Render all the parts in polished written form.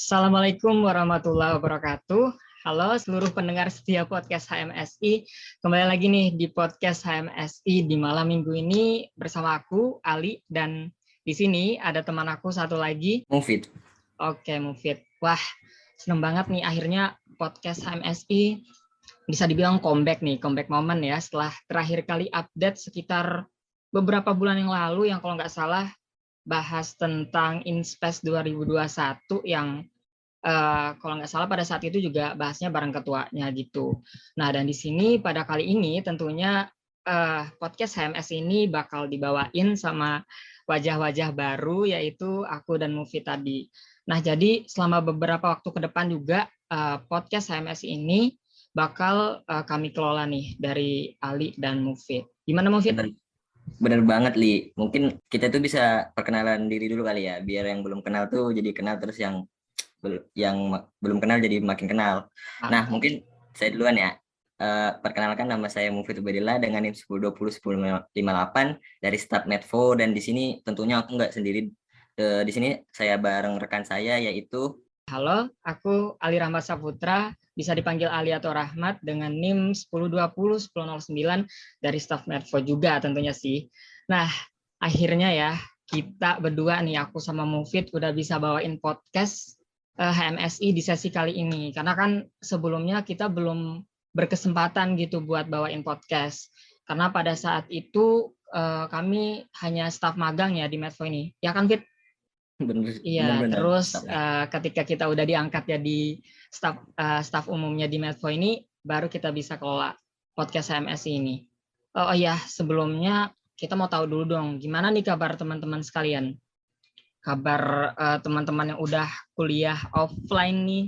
Assalamualaikum warahmatullahi wabarakatuh. Halo seluruh pendengar setia podcast HMSI. Kembali lagi nih di podcast HMSI di malam minggu ini bersama aku, Ali, dan di sini ada teman aku satu lagi. Mufid. Oke, Mufid. Wah, seneng banget nih akhirnya podcast HMSI bisa dibilang comeback moment ya. Setelah terakhir kali update sekitar beberapa bulan yang lalu yang kalau nggak salah bahas tentang Inspes 2021 yang kalau nggak salah pada saat itu juga bahasnya bareng ketuanya gitu. Nah, dan di sini pada kali ini tentunya podcast HMS ini bakal dibawain sama wajah-wajah baru yaitu aku dan Mufi tadi. Nah, jadi selama beberapa waktu ke depan juga podcast HMS ini bakal kami kelola nih dari Ali dan Mufid. Gimana Mufid? Bener banget, Li. Mungkin kita tuh bisa perkenalan diri dulu kali ya, biar yang belum kenal tuh jadi kenal, terus yang belum kenal jadi makin kenal. Nah, mungkin saya duluan ya. Perkenalkan, nama saya Mufid Ubedillah dengan NIM 10201058 dari staf Medfo, dan di sini tentunya aku nggak sendiri. Di sini saya bareng rekan saya yaitu. Halo, aku Ali Rahmat Saputra, bisa dipanggil Ali atau Rahmat dengan NIM 10201009 dari staf Medfo juga tentunya sih. Nah, akhirnya ya kita berdua nih, aku sama Mufid udah bisa bawain podcast HMSI di sesi kali ini. Karena kan sebelumnya kita belum berkesempatan gitu buat bawain podcast. Karena pada saat itu kami hanya staf magang ya di Medfo ini. Ya kan, Fit? Iya, terus ketika kita udah diangkat jadi staf umumnya di Medfo ini, baru kita bisa kelola podcast HMS ini. Oh iya, sebelumnya kita mau tahu dulu dong, gimana nih kabar teman-teman sekalian? Kabar teman-teman yang udah kuliah offline nih,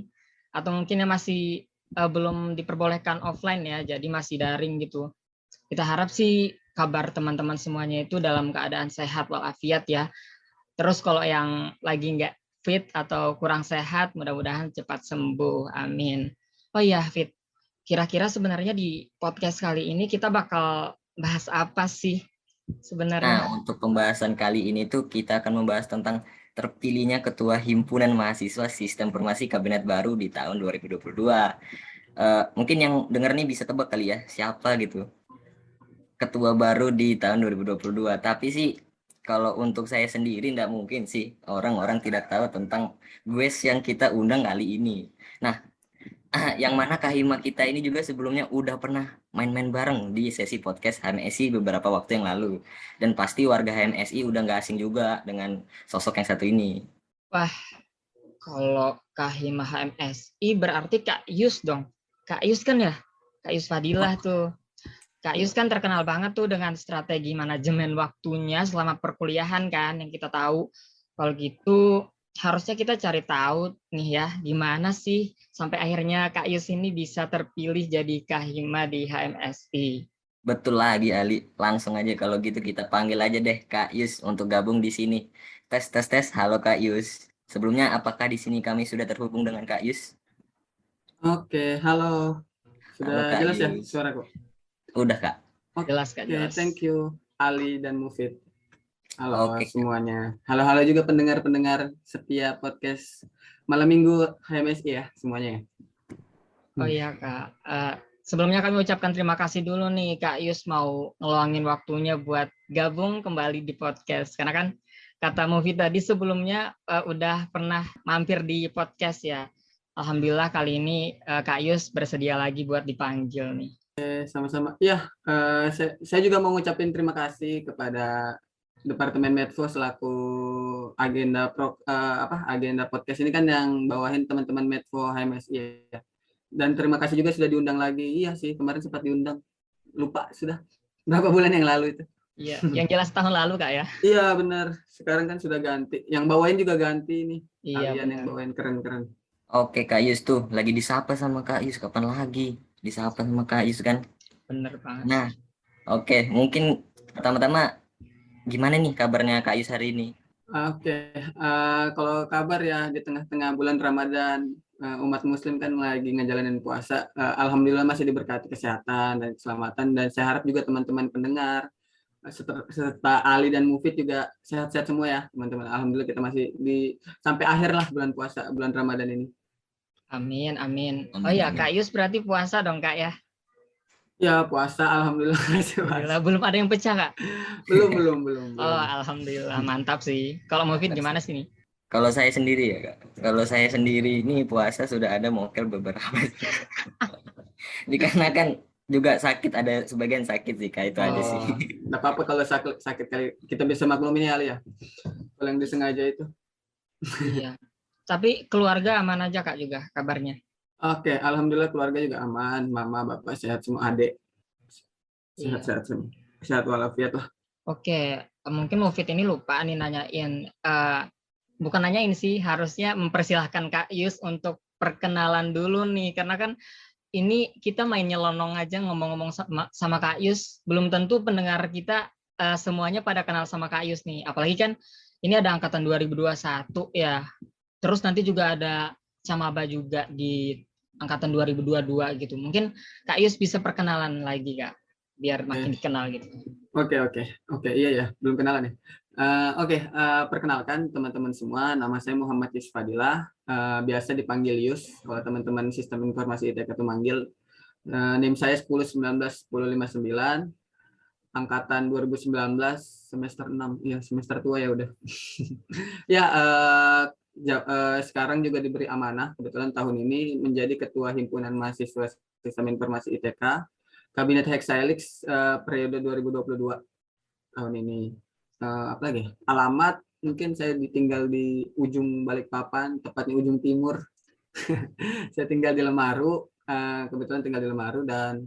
atau mungkin yang masih belum diperbolehkan offline ya, jadi masih daring gitu. Kita harap sih kabar teman-teman semuanya itu dalam keadaan sehat walafiat ya. Terus kalau yang lagi nggak fit atau kurang sehat, mudah-mudahan cepat sembuh. Amin. Oh iya, Fit. Kira-kira sebenarnya di podcast kali ini kita bakal bahas apa sih sebenarnya? Nah, untuk pembahasan kali ini tuh kita akan membahas tentang terpilihnya Ketua Himpunan Mahasiswa Sistem Informasi Kabinet Baru di tahun 2022. Mungkin yang dengar nih bisa tebak kali ya, siapa gitu ketua baru di tahun 2022. Tapi sih kalau untuk saya sendiri nggak mungkin sih orang-orang tidak tahu tentang guest yang kita undang kali ini. Nah, yang mana Kahima kita ini juga sebelumnya udah pernah main-main bareng di sesi podcast HMSI beberapa waktu yang lalu. Dan pasti warga HMSI udah nggak asing juga dengan sosok yang satu ini. Wah, kalau Kahima HMSI berarti Kak Yus dong. Kak Yus kan ya? Kak Yus Fadilah tuh. Kak Yus kan terkenal banget tuh dengan strategi manajemen waktunya selama perkuliahan kan, yang kita tahu. Kalau gitu harusnya kita cari tahu nih ya, gimana sih sampai akhirnya Kak Yus ini bisa terpilih jadi Kahima di HMSI. Betul lagi, Ali. Langsung aja kalau gitu kita panggil aja deh Kak Yus untuk gabung di sini. Tes, tes, tes. Halo Kak Yus. Sebelumnya apakah di sini kami sudah terhubung dengan Kak Yus? Oke, halo. Halo Sudah Kak jelas ya Yus. suaraku? Udah Kak. Jelas Kak, Oke, jelas. thank you Ali dan Mufid. Halo Oke. semuanya. Halo juga pendengar-pendengar setia podcast Malam Minggu HMSI ya semuanya. Oh iya Kak, sebelumnya kami ucapkan terima kasih dulu nih Kak Yus mau ngeluangin waktunya buat gabung kembali di podcast. Karena kan kata Mufid tadi sebelumnya udah pernah mampir di podcast ya. Alhamdulillah kali ini Kak Yus bersedia lagi buat dipanggil nih. Sama-sama. Ya, saya juga mau ngucapin terima kasih kepada Departemen Medfo selaku agenda podcast ini kan yang bawahin teman-teman Medfo HMSI ya. Dan terima kasih juga sudah diundang lagi. Iya sih, kemarin sempat diundang. Lupa sudah berapa bulan yang lalu itu. Iya, yang jelas tahun lalu Kak ya. Iya benar. Sekarang kan sudah ganti. Yang bawain juga ganti nih. Iya, kalian yang bawain keren-keren. Oke Kak Yus tuh lagi disapa sama Kak Yus. Kapan lagi disapa sama Kak Yus kan? Bener banget. Nah, oke. Mungkin pertama-tama gimana nih kabarnya Kak Yus hari ini? Oke. Kalau kabar ya di tengah-tengah bulan Ramadan, umat Muslim kan lagi ngejalanin puasa. Alhamdulillah masih diberkati kesehatan dan keselamatan. Dan saya harap juga teman-teman pendengar serta Ali dan Mufid juga sehat-sehat semua ya teman-teman. Alhamdulillah kita masih sampai akhir lah bulan puasa, bulan Ramadan ini. Amin, amin. Oh Amin, ya, amin. Kak Yus berarti puasa dong, Kak ya? Ya puasa, alhamdulillah masih puasa. Alhamdulillah, belum ada yang pecah, Kak? Belum. Oh, alhamdulillah, mantap sih. Kalau Mufid gimana sih nih? Kalau saya sendiri ya Kak, kalau saya sendiri ini puasa sudah ada mokel beberapa. Dikarenakan juga sakit, ada sebagian sakit sih Kak, itu aja sih. Nggak apa-apa kalau sakit kali kita bisa maklumin ya Ali ya. Kalau yang disengaja itu. Iya. Tapi keluarga aman aja Kak juga kabarnya. Oke, alhamdulillah keluarga juga aman, mama, bapak sehat semua, adik sehat-sehat semua, sehat walafiat lah. Oke, mungkin Mufid ini lupa nih nanyain, bukan nanyain sih, harusnya mempersilahkan Kak Yus untuk perkenalan dulu nih, karena kan ini kita main nyelonong aja ngomong-ngomong sama Kak Yus, belum tentu pendengar kita semuanya pada kenal sama Kak Yus nih, apalagi kan ini ada angkatan 2021 ya, terus nanti juga ada Camaba juga di angkatan 2022 gitu. Mungkin Kak Yus bisa perkenalan lagi Kak, biar makin dikenal gitu. Oke, iya ya, belum kenalan ya. Perkenalkan teman-teman semua, nama saya Muhammad Yus Fadilah, biasa dipanggil Yus, kalau teman-teman sistem informasi ITK itu manggil. NIM saya 1019-1059, angkatan 2019, semester 6, ya semester tua ya udah. Ya, sekarang juga diberi amanah, kebetulan tahun ini menjadi Ketua Himpunan Mahasiswa Sistem Informasi ITK, Kabinet Hexahelix periode 2022 tahun ini. Apa lagi? Alamat mungkin saya ditinggal di ujung Balikpapan, tepatnya ujung timur. Saya tinggal di Lemaru, kebetulan tinggal di Lemaru, dan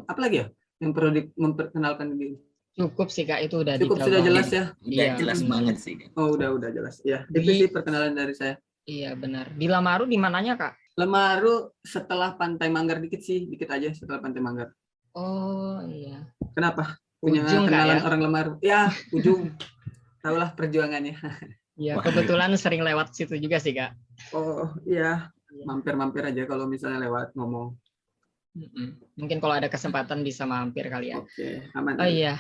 apa lagi ya yang perlu memperkenalkan di. Cukup sih Kak, itu udah cukup sudah jelas ya. Udah jelas banget sih. Oh udah jelas ya. Itu sih perkenalan dari saya. Iya benar. Di Lemaru di mananya Kak? Lemaru setelah Pantai Manggar dikit aja setelah Pantai Manggar. Oh iya. Kenapa? Punya Ujung, kenalan Kak, ya? orang Lemaru? Ya ujung. Tahulah perjuangannya. Iya kebetulan sering lewat situ juga sih Kak. Oh iya. Mampir-mampir aja kalau misalnya lewat ngomong. Mungkin kalau ada kesempatan bisa mampir kali ya. Oke, aman. Oh iya.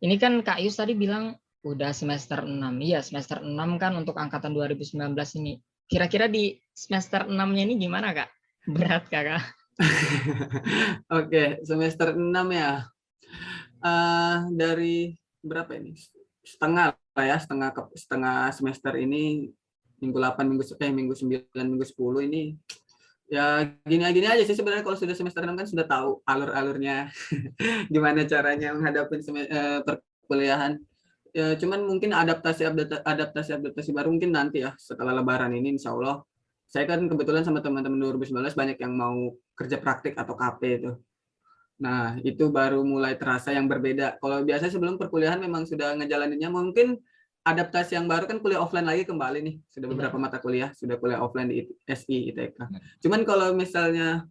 Ini kan Kak Yus tadi bilang udah semester 6. Iya, semester 6 kan untuk angkatan 2019 ini. Kira-kira di semester 6-nya ini gimana, Kak? Berat, Kakak? Oke, semester 6 ya. Dari berapa ini? Setengah lah ya, setengah semester ini, minggu 8, minggu 9, minggu 10 ini. Ya gini aja sih sebenarnya, kalau sudah semester 6 kan sudah tahu alur-alurnya gimana caranya menghadapi perkuliahan. Ya, cuman mungkin adaptasi baru mungkin nanti ya setelah lebaran ini insya Allah. Saya kan kebetulan sama teman-teman 2019 banyak yang mau kerja praktik atau KP itu. Nah, itu baru mulai terasa yang berbeda. Kalau biasa sebelum perkuliahan memang sudah ngejalaninnya, mungkin adaptasi yang baru kan kuliah offline lagi kembali nih. Sudah beberapa mata kuliah sudah kuliah offline di SI ITK. Cuman kalau misalnya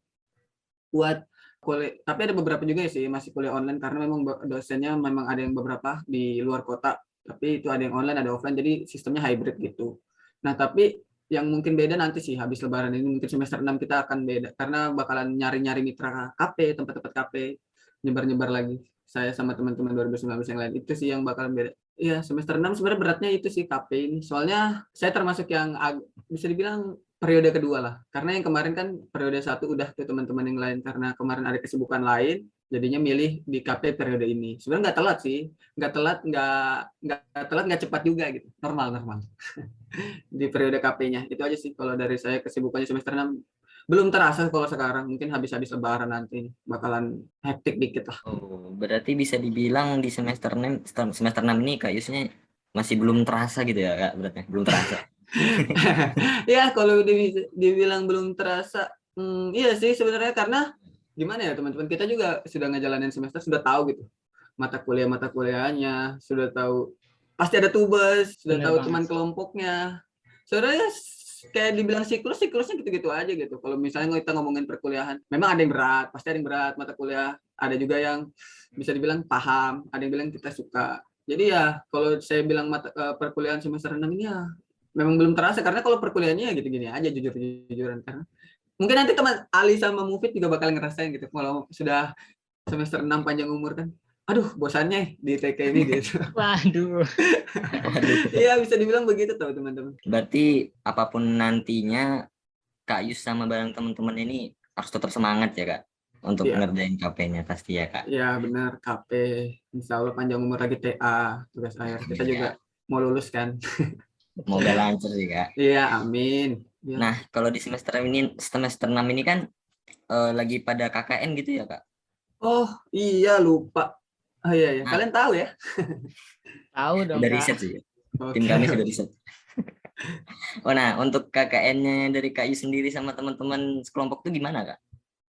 buat kuliah, tapi ada beberapa juga sih masih kuliah online karena memang dosennya memang ada yang beberapa di luar kota, tapi itu ada yang online ada offline, jadi sistemnya hybrid gitu. Nah, tapi yang mungkin beda nanti sih habis lebaran ini, mungkin semester 6 kita akan beda karena bakalan nyari-nyari mitra KP, tempat-tempat KP, nyebar-nyebar lagi. Saya sama teman-teman 2019 yang lain, itu sih yang bakalan beda. Iya, semester 6 sebenarnya beratnya itu sih KP ini. Soalnya saya termasuk yang bisa dibilang periode kedua lah. Karena yang kemarin kan periode 1 udah tuh teman-teman yang lain, karena kemarin ada kesibukan lain, jadinya milih di KP periode ini. Sebenarnya nggak telat sih. Nggak cepat juga gitu. Normal. Di periode KP-nya. Itu aja sih kalau dari saya kesibukannya semester 6. Belum terasa kalau sekarang, mungkin habis-habis lebaran nanti bakalan hektik dikit lah. Oh, berarti bisa dibilang di semester 6 ini Kak Yusnya masih belum terasa gitu ya Kak, berarti belum terasa. Ya kalau dibilang belum terasa, iya sih sebenarnya, karena gimana ya teman-teman, kita juga sudah ngejalanin semester, sudah tahu gitu mata kuliahnya, sudah tahu pasti ada tugas, sudah tahu teman kelompoknya. Sebenarnya kayak dibilang siklusnya gitu-gitu aja gitu. Kalau misalnya kita ngomongin perkuliahan, memang ada yang berat, pasti ada yang berat mata kuliah. Ada juga yang bisa dibilang paham, ada yang bilang kita suka. Jadi ya kalau saya bilang perkuliahan semester 6 ini ya memang belum terasa, karena kalau perkuliahannya ya gitu-gini aja, jujur-jujuran. Karena mungkin nanti teman Ali sama Mufid juga bakal ngerasain gitu kalau sudah semester 6 panjang umur kan. aduh bosannya di TK ini gitu. Waduh. Waduh. Iya bisa dibilang begitu tuh teman-teman. Berarti apapun nantinya Kak Yus sama bareng teman-teman ini harus tetap semangat ya Kak untuk Iya, ngerjain KP-nya pasti ya Kak. iya benar KP. Insya Allah panjang umur lagi TA tugas akhir. Kita Amin juga ya. mau lulus kan. Semoga lancar sih Kak. Iya, amin. Iya. Nah, kalau di semester 6 ini kan lagi pada KKN gitu ya Kak. Oh iya lupa. Oh iya ya. Nah, Kalian tahu ya? Tahu dong, udah Kak. riset sih. Tim Oke. kami sudah riset. Oh, nah, untuk KKN-nya dari Kak Yus sendiri sama teman-teman sekelompok tuh gimana Kak?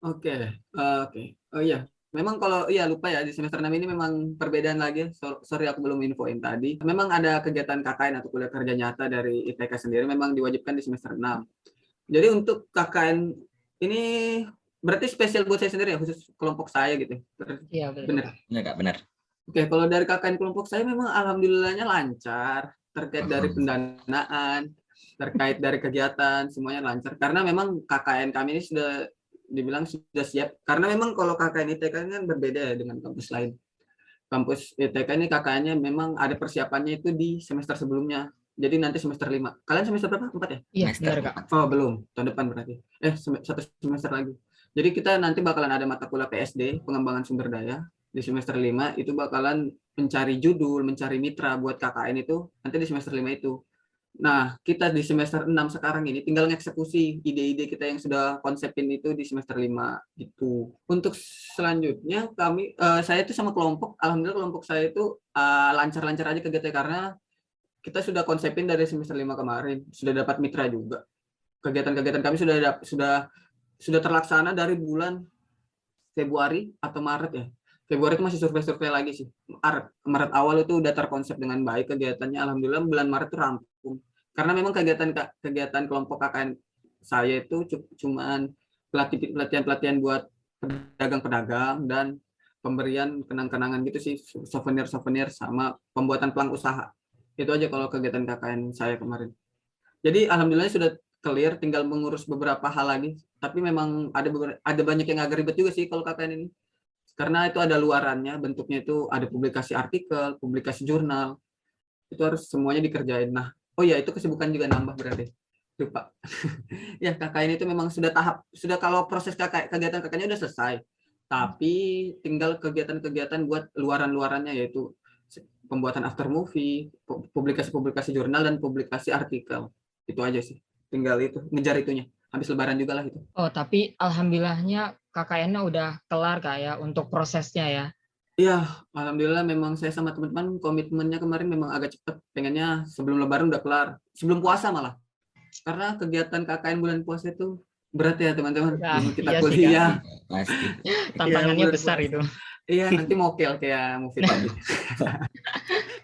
Oke, oke. Oh iya, memang kalau iya lupa ya di semester 6 ini memang perbedaan lagi. Sorry aku belum infoin tadi. Memang ada kegiatan KKN atau kuliah kerja nyata dari ITK sendiri memang diwajibkan di semester 6. Jadi untuk KKN ini berarti spesial buat saya sendiri ya, khusus kelompok saya gitu. Iya, betul. Benar. Benar Kak, benar. Oke, kalau dari KKN kelompok saya memang alhamdulillahnya lancar terkait dari pendanaan, terkait dari kegiatan semuanya lancar karena memang KKN kami ini sudah dibilang sudah siap karena memang kalau KKN ITK kan berbeda ya dengan kampus lain. Kampus ITK ini KKN-nya memang ada persiapannya itu di semester sebelumnya. Jadi nanti semester 5. Kalian semester berapa? 4 ya? Iya, Semester benar, Kak. Oh, belum. Tahun depan berarti. Satu semester lagi. Jadi kita nanti bakalan ada mata kuliah PSD, pengembangan sumber daya. Di semester 5 itu bakalan mencari judul, mencari mitra buat KKN itu nanti di semester 5 itu. Nah, kita di semester 6 sekarang ini tinggal ngeksekusi ide-ide kita yang sudah konsepin itu di semester 5 gitu. Untuk selanjutnya saya itu sama kelompok, alhamdulillah kelompok saya itu lancar-lancar aja kegiatan karena kita sudah konsepin dari semester 5 kemarin, sudah dapat mitra juga. Kegiatan-kegiatan kami sudah terlaksana dari bulan Februari atau Maret ya. Februari itu masih survei-survei lagi sih. Maret awal itu udah terkonsep dengan baik kegiatannya. Alhamdulillah bulan Maret itu rampung. Karena memang kegiatan kelompok KKN saya itu cuman pelatihan buat pedagang-pedagang dan pemberian kenang-kenangan gitu sih, souvenir-souvenir sama pembuatan pelang usaha. Itu aja kalau kegiatan KKN saya kemarin. Jadi alhamdulillah sudah clear, tinggal mengurus beberapa hal lagi. Tapi memang ada banyak yang agak ribet juga sih kalau KKN ini. Karena itu ada luarannya, bentuknya itu ada publikasi artikel, publikasi jurnal. Itu harus semuanya dikerjain. Nah, oh ya itu kesibukan juga nambah berarti. Lupa. Ya KKN itu memang sudah kalau proses kegiatan KKN-nya udah selesai. Tapi tinggal kegiatan-kegiatan buat luaran-luarannya yaitu pembuatan after movie, publikasi-publikasi jurnal dan publikasi artikel. Itu aja sih. Tinggal itu, ngejar itunya. Habis lebaran juga lah itu. Oh, tapi alhamdulillahnya KKN-nya udah kelar, Kak, ya, untuk prosesnya ya. Iya, alhamdulillah memang saya sama teman-teman komitmennya kemarin memang agak cepat. Pengennya sebelum lebaran udah kelar. Sebelum puasa malah. Karena kegiatan KKN bulan puasa itu berat ya teman-teman. Ya, Kita iya sih, kuliah. Pasti. Tantangannya bulan besar puasa. itu. Iya, nanti mokel kayak Mufid tadi.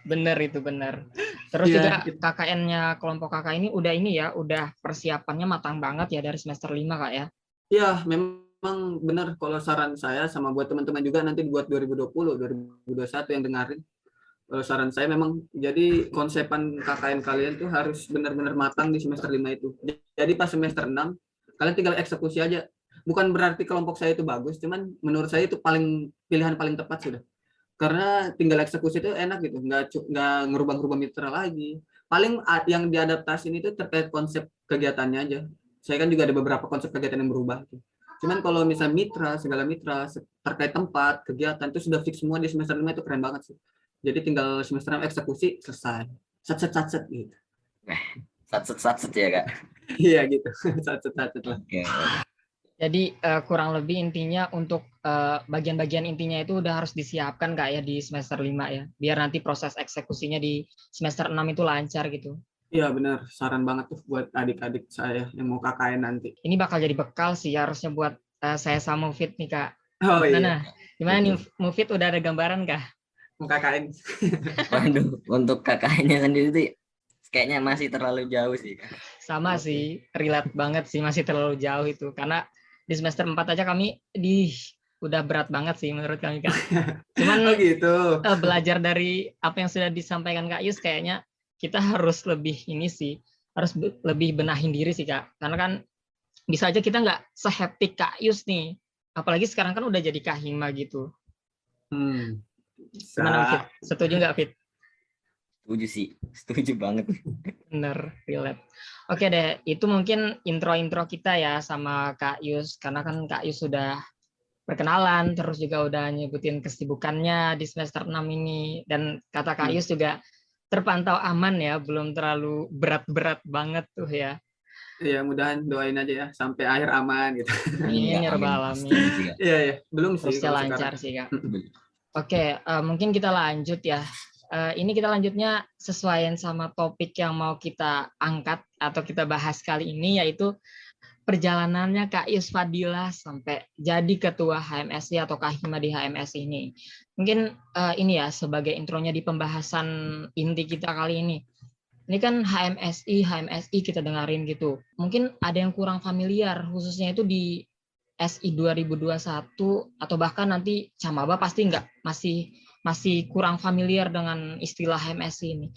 Bener itu, bener. Terus Iya, juga KKN-nya kelompok kakak ini udah persiapannya matang banget ya dari semester 5, Kak, ya. Iya, memang benar kalau saran saya sama buat teman-teman juga nanti buat 2020, 2021 yang dengerin. Kalau saran saya memang jadi konsepan KKN kalian tuh harus benar-benar matang di semester 5 itu. Jadi pas semester 6 kalian tinggal eksekusi aja. Bukan berarti kelompok saya itu bagus, cuman menurut saya itu pilihan paling tepat sudah. Karena tinggal eksekusi itu enak gitu, nggak ngerubah-ngerubah mitra lagi. Paling yang diadaptasin itu terkait konsep kegiatannya aja. Saya kan juga ada beberapa konsep kegiatan yang berubah. Cuman kalau misalnya segala mitra terkait tempat, kegiatan itu sudah fix semua di semester 5 itu keren banget sih. Jadi tinggal semester 6 eksekusi selesai. Sat gitu. Satset ya Kak. Iya gitu. Sat lah. Oke. Jadi kurang lebih intinya untuk bagian-bagian intinya itu udah harus disiapkan, Kak, ya di semester 5 ya. Biar nanti proses eksekusinya di semester 6 itu lancar gitu. Iya benar, saran banget tuh buat adik-adik saya yang mau KKN nanti. Ini bakal jadi bekal sih harusnya buat saya sama Mufid nih, Kak. Oh Gimana? iya, Gimana nih Mufid, udah ada gambaran kah? mau KKN. Waduh, untuk KKN-nya sendiri tuh kayaknya masih terlalu jauh sih Kak. Sama sih, relate banget sih, masih terlalu jauh itu. Karena di semester 4 aja kami udah berat banget sih menurut kami, Kak. Cuman Oh gitu. belajar dari apa yang sudah disampaikan Kak Yus, kayaknya kita harus lebih harus lebih benahin diri sih, Kak. Karena kan bisa aja kita nggak seheptik Kak Yus nih. Apalagi sekarang kan udah jadi Kahima gitu. Gimana Fit? Setuju nggak Fit? Setuju sih, setuju banget. Bener, relate. Oke deh, itu mungkin intro-intro kita ya sama Kak Yus, karena kan Kak Yus sudah perkenalan, terus juga udah nyebutin kesibukannya di semester 6 ini, dan kata Kak Yus juga terpantau aman ya, belum terlalu berat-berat banget tuh ya. Iya, mudahan doain aja ya sampai akhir aman gitu. Amin ya rabbal alamin. Iya ya, belum sih Terusnya kalau lancar sekarang. sih Kak. Oke, mungkin kita lanjut ya. Ini kita lanjutnya sesuaian sama topik yang mau kita angkat atau kita bahas kali ini, yaitu perjalanannya Kak Yus Fadilah sampai jadi ketua HMSI atau Kahima di HMSI ini. Mungkin ini ya sebagai intronya di pembahasan inti kita kali ini. Ini kan HMSI kita dengerin gitu. Mungkin ada yang kurang familiar, khususnya itu di SI 2021 atau bahkan nanti Camaba pasti masih kurang familiar dengan istilah HMSI ini.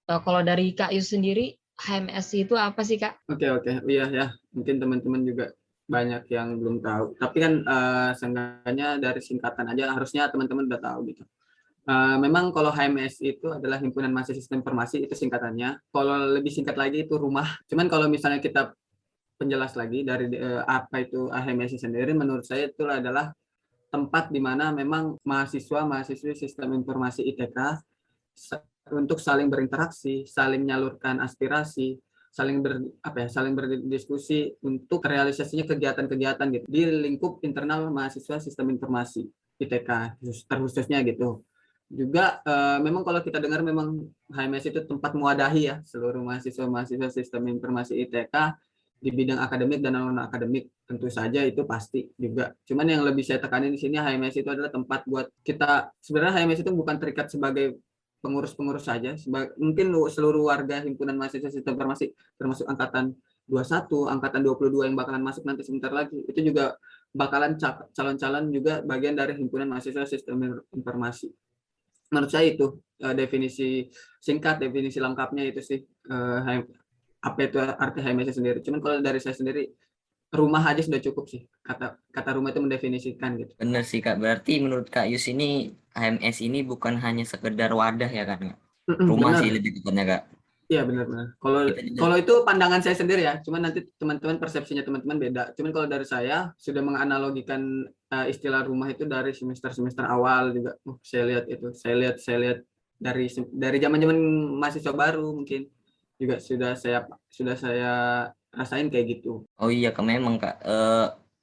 Kalau dari Kak Yus sendiri, HMSI itu apa sih Kak? Oke, iya ya, mungkin teman-teman juga banyak yang belum tahu. Tapi kan seenggaknya dari singkatan aja harusnya teman-teman udah tahu gitu. Memang kalau HMSI itu adalah Himpunan Mahasiswa Sistem Informasi, itu singkatannya. Kalau lebih singkat lagi itu rumah. Cuman kalau misalnya kita penjelas lagi dari apa itu HMSI sendiri, menurut saya itu adalah tempat di mana memang mahasiswa-mahasiswi Sistem Informasi ITK untuk saling berinteraksi, saling menyalurkan aspirasi, saling berdiskusi untuk realisasinya kegiatan-kegiatan gitu di lingkup internal mahasiswa Sistem Informasi ITK terkhususnya gitu. Juga memang kalau kita dengar memang HMS itu tempat mewadahi ya seluruh mahasiswa-mahasiswa Sistem Informasi ITK di bidang akademik dan non akademik, tentu saja itu pasti juga. Cuman yang lebih saya tekanin di sini HMS itu adalah tempat buat kita, sebenarnya HMS itu bukan terikat sebagai pengurus-pengurus saja, mungkin seluruh warga himpunan mahasiswa Sistem Informasi termasuk angkatan 21, angkatan 22 yang bakalan masuk nanti sebentar lagi, itu juga bakalan calon-calon juga bagian dari himpunan mahasiswa Sistem Informasi. Menurut saya itu definisi singkat, definisi lengkapnya itu sih apa itu arti HMS sendiri. Cuman kalau dari saya sendiri, rumah aja sudah cukup sih. Kata rumah itu mendefinisikan gitu. Benar sih Kak, berarti menurut Kak Yus ini HMS ini bukan hanya sekedar wadah ya kan? Rumah benar. sih lebih tepatnya Kak. Iya benar. Kalau itu pandangan saya sendiri ya. Cuman nanti teman-teman persepsinya teman-teman beda. Cuman kalau dari saya sudah menganalogikan istilah rumah itu dari semester awal juga. Saya lihat itu. Saya lihat dari zaman-zaman mahasiswa baru mungkin juga sudah saya rasain kayak gitu. Oh iya Kak, memang Kak.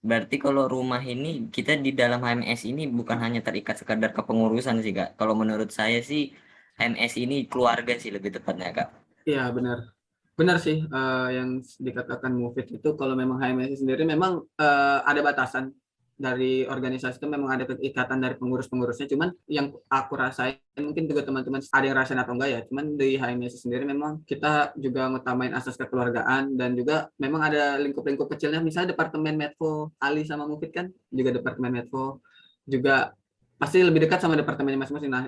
Berarti kalau rumah ini kita di dalam HMS ini bukan hanya terikat sekadar kepengurusan sih Kak. Kalau menurut saya sih HMS ini keluarga sih lebih tepatnya Kak. Iya benar sih yang dikatakan Mufid itu. Kalau memang HMS sendiri memang ada batasan dari organisasi itu, memang ada keikatan dari pengurus-pengurusnya. Cuman yang aku rasain, mungkin juga teman-teman ada yang rasain atau enggak ya, cuman di HMS sendiri memang kita juga ngutamain asas kekeluargaan, dan juga memang ada lingkup-lingkup kecilnya. Misalnya Departemen Medfo, Ali sama Mufid kan juga Departemen Medfo, juga pasti lebih dekat sama departemennya masing-masing. Nah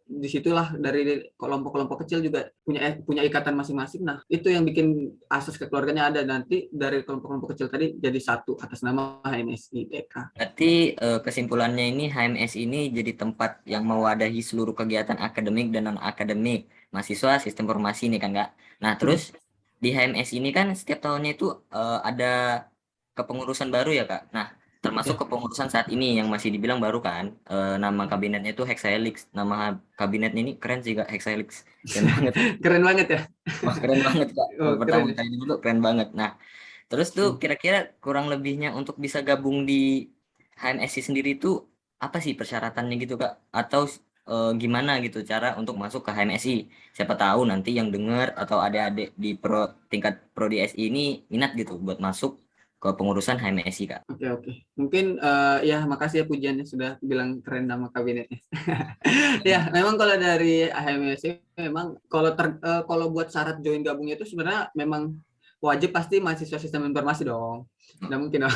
disitulah dari kelompok-kelompok kecil juga punya ikatan masing-masing. Nah itu yang bikin asas kekeluarganya ada, nanti dari kelompok-kelompok kecil tadi jadi satu atas nama HMSI ITK. Berarti kesimpulannya ini HMS ini jadi tempat yang mewadahi seluruh kegiatan akademik dan non akademik mahasiswa Sistem Informasi ini kan Kak. Nah terus di HMS ini kan setiap tahunnya itu ada kepengurusan baru ya Kak. Nah termasuk kepengurusan saat ini yang masih dibilang baru kan, nama kabinetnya itu Hexahelix. Nama kabinet ini keren sih Kak, Hexahelix. Keren banget. Keren banget ya. Wah keren banget Kak. Pertama kali dulu keren banget. Nah terus tuh kira-kira kurang lebihnya untuk bisa gabung di HMSI sendiri itu apa sih persyaratannya gitu Kak? Atau gimana gitu cara untuk masuk ke HMSI? Siapa tahu nanti yang dengar atau adik-adik di tingkat prodi SI ini minat gitu buat masuk ke pengurusan HMSI Kak. Oke. Mungkin ya makasih ya pujiannya sudah bilang keren nama kabinetnya. Ya memang kalau dari HMSI memang kalau buat syarat join gabungnya itu sebenarnya memang wajib pasti mahasiswa Sistem Informasi dong. Nggak mungkin dong.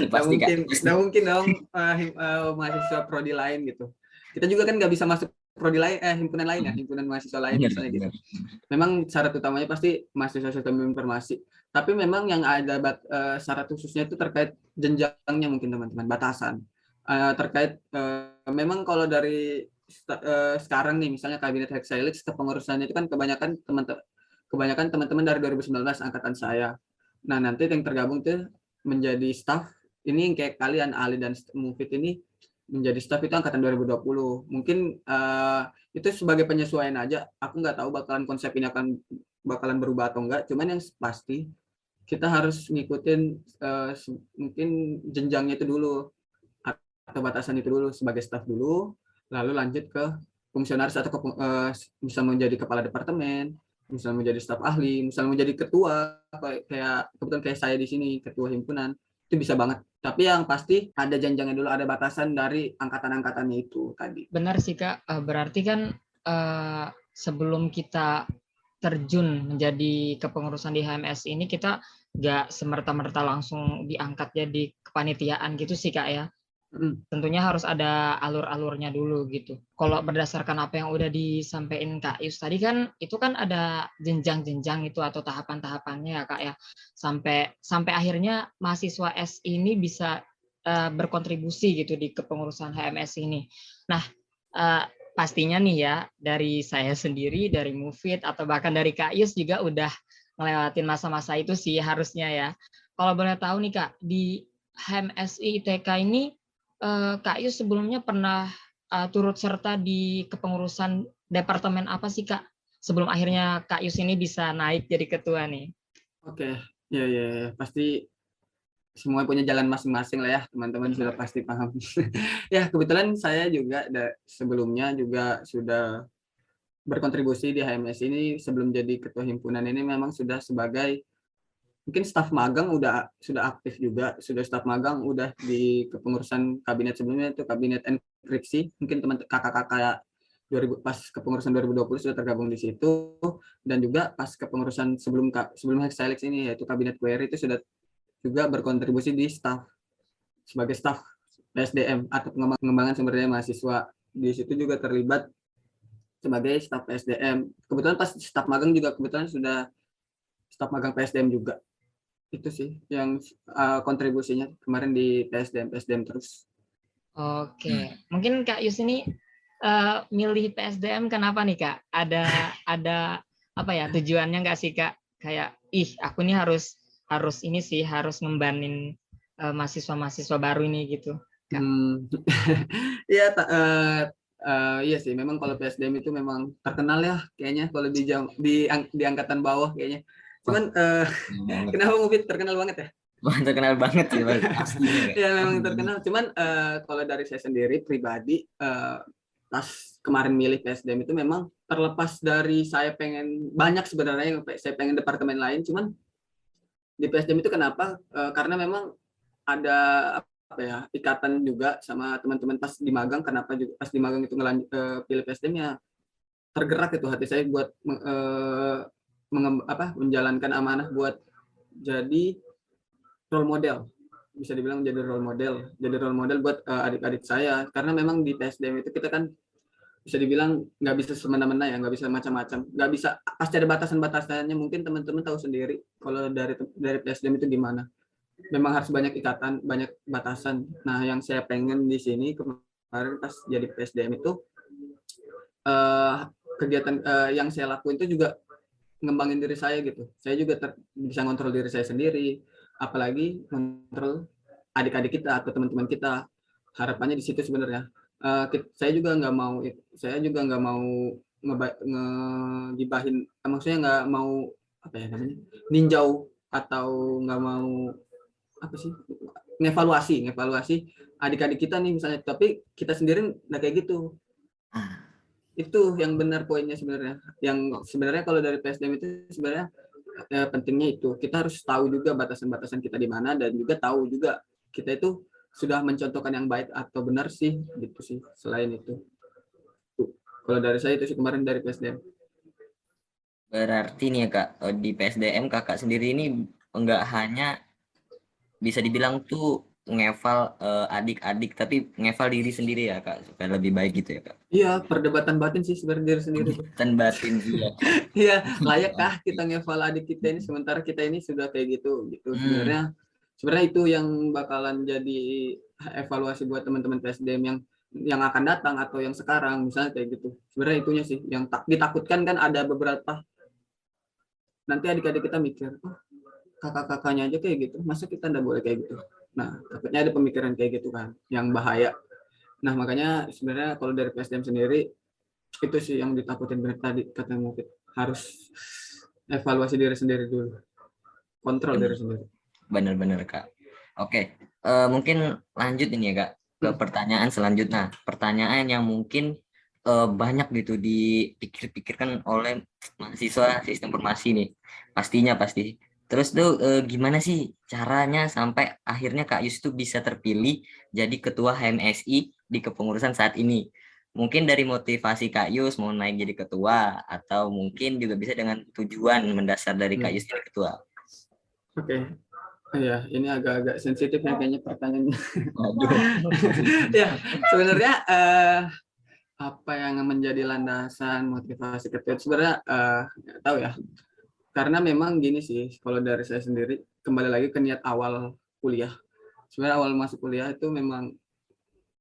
Nggak mungkin dong mahasiswa prodi lain gitu. Kita juga kan nggak bisa masuk prodi lain, himpunan lain ya, himpunan mahasiswa lain misalnya gitu. Memang syarat utamanya pasti mahasiswa Sistem Informasi. Tapi memang yang ada syarat khususnya itu terkait jenjangnya mungkin teman-teman, batasan. Terkait memang kalau dari sekarang nih misalnya kabinet Hexahelix kepengurusannya itu kan kebanyakan teman-teman dari 2019 angkatan saya. Nah, nanti yang tergabung tuh menjadi staff ini kayak kalian Ali dan Mufid ini menjadi staff itu angkatan 2020. Mungkin itu sebagai penyesuaian aja. Aku nggak tahu bakalan konsep ini bakalan berubah atau enggak. Cuman yang pasti kita harus ngikutin mungkin jenjangnya itu dulu atau batasan itu dulu sebagai staff dulu, lalu lanjut ke fungsionaris atau bisa menjadi kepala departemen, bisa menjadi staf ahli, misalnya menjadi ketua kayak kebetulan kayak saya di sini ketua himpunan, itu bisa banget. Tapi yang pasti ada jenjangnya dulu, ada batasan dari angkatan-angkatannya itu tadi. Benar sih Kak, berarti kan sebelum kita terjun menjadi kepengurusan di HMS ini kita nggak semerta-merta langsung diangkat jadi kepanitiaan gitu sih Kak ya. Tentunya harus ada alur-alurnya dulu gitu. Kalau berdasarkan apa yang udah disampaikan Kak Yus tadi kan, itu kan ada jenjang-jenjang itu atau tahapan-tahapannya ya Kak ya. Sampai akhirnya mahasiswa S ini bisa berkontribusi gitu di kepengurusan HMS ini. Nah, pastinya nih ya, dari saya sendiri, dari Mufid, atau bahkan dari Kak Yus juga udah ngelewatin masa-masa itu sih harusnya ya. Kalau boleh tahu nih Kak, di HMSI ITK ini Kak Yus sebelumnya pernah turut serta di kepengurusan departemen apa sih Kak? Sebelum akhirnya Kak Yus ini bisa naik jadi ketua nih. Oke, ya pasti semua punya jalan masing-masing lah ya, teman-teman sudah pasti paham. Ya kebetulan saya juga sebelumnya juga sudah berkontribusi di HMS ini. Sebelum jadi ketua himpunan ini memang sudah sebagai mungkin staf magang sudah aktif juga, sudah staf magang udah di kepengurusan kabinet sebelumnya itu kabinet enkripsi, mungkin teman kakak-kakak 2000 pas kepengurusan 2020 sudah tergabung di situ, dan juga pas kepengurusan sebelum Hexahelix ini yaitu kabinet query itu sudah juga berkontribusi di staf sebagai staf PSDM atau pengembangan sumber daya mahasiswa. Di situ juga terlibat sebagai staf PSDM. Kebetulan pas staf magang juga kebetulan sudah staf magang PSDM juga. Itu sih yang kontribusinya kemarin di PSDM terus. Oke, mungkin Kak Yus ini milih PSDM kenapa nih Kak? Ada apa ya tujuannya nggak sih Kak? Kayak aku nih harus ini sih, harus ngembanin mahasiswa-mahasiswa baru ini gitu. Iya, iya sih. Memang kalau PSDM itu memang terkenal ya, kayaknya kalau di angkatan bawah kayaknya. Cuman kenapa Mufid terkenal banget ya? Terkenal banget sih. Ya memang terkenal. Cuman kalau dari saya sendiri pribadi, pas kemarin milih PSDM itu memang terlepas dari saya pengen banyak sebenarnya yang saya pengen departemen lain. Cuman di PSDM itu kenapa? Karena memang ada apa ya, ikatan juga sama teman-teman pas di magang. Kenapa juga pas di magang itu pilih PSDM ya, tergerak itu hati saya buat menjalankan amanah buat jadi role model, bisa dibilang jadi role model buat adik-adik saya. Karena memang di PSDM itu kita kan bisa dibilang nggak bisa semena-mena ya, nggak bisa macam-macam, nggak bisa, pasti ada batasan-batasannya. Mungkin teman-teman tahu sendiri kalau dari PSDM itu gimana, memang harus banyak ikatan, banyak batasan. Nah yang saya pengen di sini kemarin pas jadi PSDM itu kegiatan yang saya lakuin itu juga ngembangin diri saya gitu. Saya juga bisa ngontrol diri saya sendiri, apalagi ngontrol adik-adik kita atau teman-teman kita. Harapannya di situ sebenarnya. Saya juga nggak mau ngegibahin, maksudnya nggak mau apa ya namanya, ninjau, atau nggak mau apa sih, ngevaluasi adik-adik kita nih misalnya, tapi kita sendiri nggak kayak gitu. Itu yang benar poinnya sebenarnya. Yang sebenarnya kalau dari PSDM itu sebenarnya pentingnya itu kita harus tahu juga batasan-batasan kita di mana, dan juga tahu juga kita itu sudah mencontohkan yang baik atau benar sih gitu sih. Selain itu kalau dari saya itu sih kemarin dari PSDM. Berarti nih ya Kak, di PSDM Kakak sendiri ini enggak hanya bisa dibilang tuh ngeval adik-adik, tapi ngeval diri sendiri ya Kak, supaya lebih baik gitu ya Kak. Iya, perdebatan batin sih sebenarnya diri sendiri. Perdebatan batin iya. Iya, layakkah kita ngeval adik kita ini sementara kita ini sudah kayak gitu. Sebenarnya itu yang bakalan jadi evaluasi buat teman-teman PSDM yang yang akan datang atau yang sekarang, misalnya kayak gitu. Sebenarnya itunya sih yang ditakutkan kan, ada beberapa nanti adik-adik kita mikir, oh kakak-kakaknya aja kayak gitu, masa kita nggak boleh kayak gitu. Nah, takutnya ada pemikiran kayak gitu kan, yang bahaya. Nah, makanya sebenarnya kalau dari PSDM sendiri, itu sih yang ditakutin benar tadi, kata Mufid. Harus evaluasi diri sendiri dulu, kontrol diri sendiri. Bener-bener Kak. Oke, mungkin lanjut ini ya Kak, ke pertanyaan selanjutnya. Pertanyaan yang mungkin banyak gitu dipikir-pikirkan oleh mahasiswa sistem informasi nih. Pastinya pasti. Terus tuh gimana sih caranya sampai akhirnya Kak Yus tuh bisa terpilih jadi ketua HMSI di kepengurusan saat ini? Mungkin dari motivasi Kak Yus mau naik jadi ketua, atau mungkin juga bisa dengan tujuan mendasar dari Kak Yus jadi ketua. Oke. Ya, ini agak-agak sensitif ya kayaknya pertanyaannya. Waduh. Ya, sebenarnya apa yang menjadi landasan motivasi ketua sebenarnya nggak tahu ya. Karena memang gini sih, kalau dari saya sendiri, kembali lagi ke niat awal kuliah. Sebenarnya awal masuk kuliah itu memang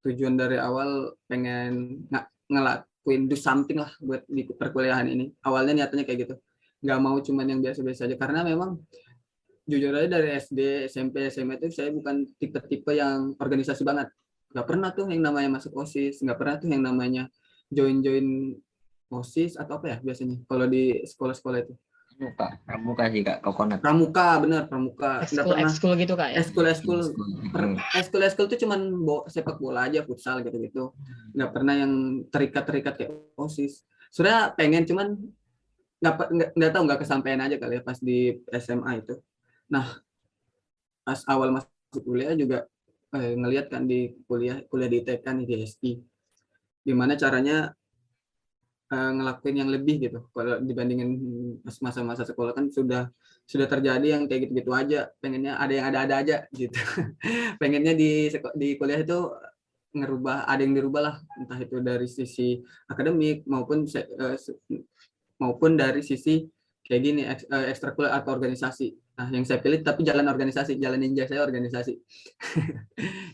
tujuan dari awal pengen ngelakuin do something lah buat di perkuliahan ini. Awalnya niatnya kayak gitu. Nggak mau cuman yang biasa-biasa aja. Karena memang jujur aja dari SD, SMP, SMA itu saya bukan tipe-tipe yang organisasi banget. Nggak pernah tuh yang namanya masuk OSIS, nggak pernah tuh yang namanya join-join OSIS atau apa ya biasanya kalau di sekolah-sekolah itu. Pramuka sih Kak, Kokonat. Pramuka, bener Pramuka. Nggak pernah. Ekskul gitu Kak ya? Ekskul itu cuman sepak bola aja, futsal gitu-gitu. Nggak pernah yang terikat-terikat kayak OSIS. Sebenarnya pengen, cuman nggak tahu, nggak kesampaian aja kali ya pas di SMA itu. Nah, pas awal masuk kuliah juga ngelihat kan di kuliah di ITK nih, di SI, gimana caranya ngelakuin yang lebih gitu. Kalau dibandingin masa-masa sekolah kan sudah terjadi yang kayak gitu-gitu aja, pengennya ada yang ada-ada aja gitu. Pengennya di kuliah itu ada yang dirubah lah, entah itu dari sisi akademik maupun dari sisi kayak gini, ekstrakurikuler atau organisasi. Nah, yang saya pilih tapi jalan organisasi, jalan ninja saya organisasi.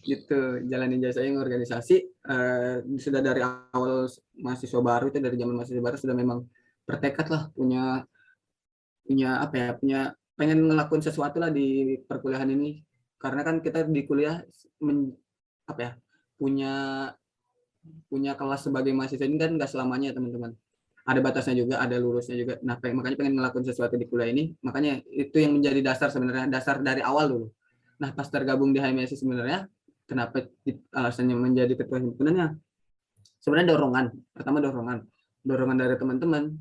Gitu, jalan ninja saya yang organisasi. Sudah dari awal mahasiswa baru itu, dari zaman mahasiswa baru sudah memang bertekad lah, punya apa ya, pengen ngelakuin sesuatu lah di perkuliahan ini. Karena kan kita di kuliah apa ya, punya kelas sebagai mahasiswa ini kan nggak selamanya teman-teman, ada batasnya juga, ada lulusnya juga. Nah, makanya pengen ngelakuin sesuatu di kuliah ini, makanya itu yang menjadi dasar sebenarnya, dasar dari awal dulu. Nah, pas tergabung di HMSI sebenarnya, kenapa alasannya menjadi ketua himpunannya? Sebenarnya pertama dorongan dari teman-teman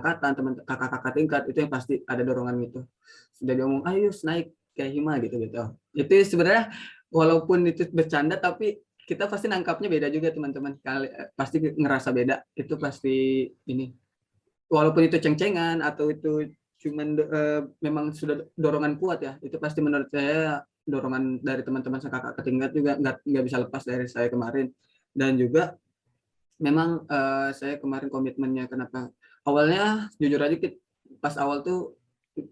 angkatan, kakak-kakak tingkat, itu yang pasti ada dorongan gitu. Sudah diomong, ayo naik kayak Hima gitu. Itu sebenarnya walaupun itu bercanda, tapi kita pasti nangkapnya beda juga teman-teman. Pasti ngerasa beda. Itu pasti ini. Walaupun itu ceng-cengan atau itu cuman memang sudah dorongan kuat ya. Itu pasti menurut saya dorongan dari teman-teman kakak tingkat juga nggak bisa lepas dari saya kemarin. Dan juga memang saya kemarin komitmennya, kenapa awalnya jujur aja pas awal tuh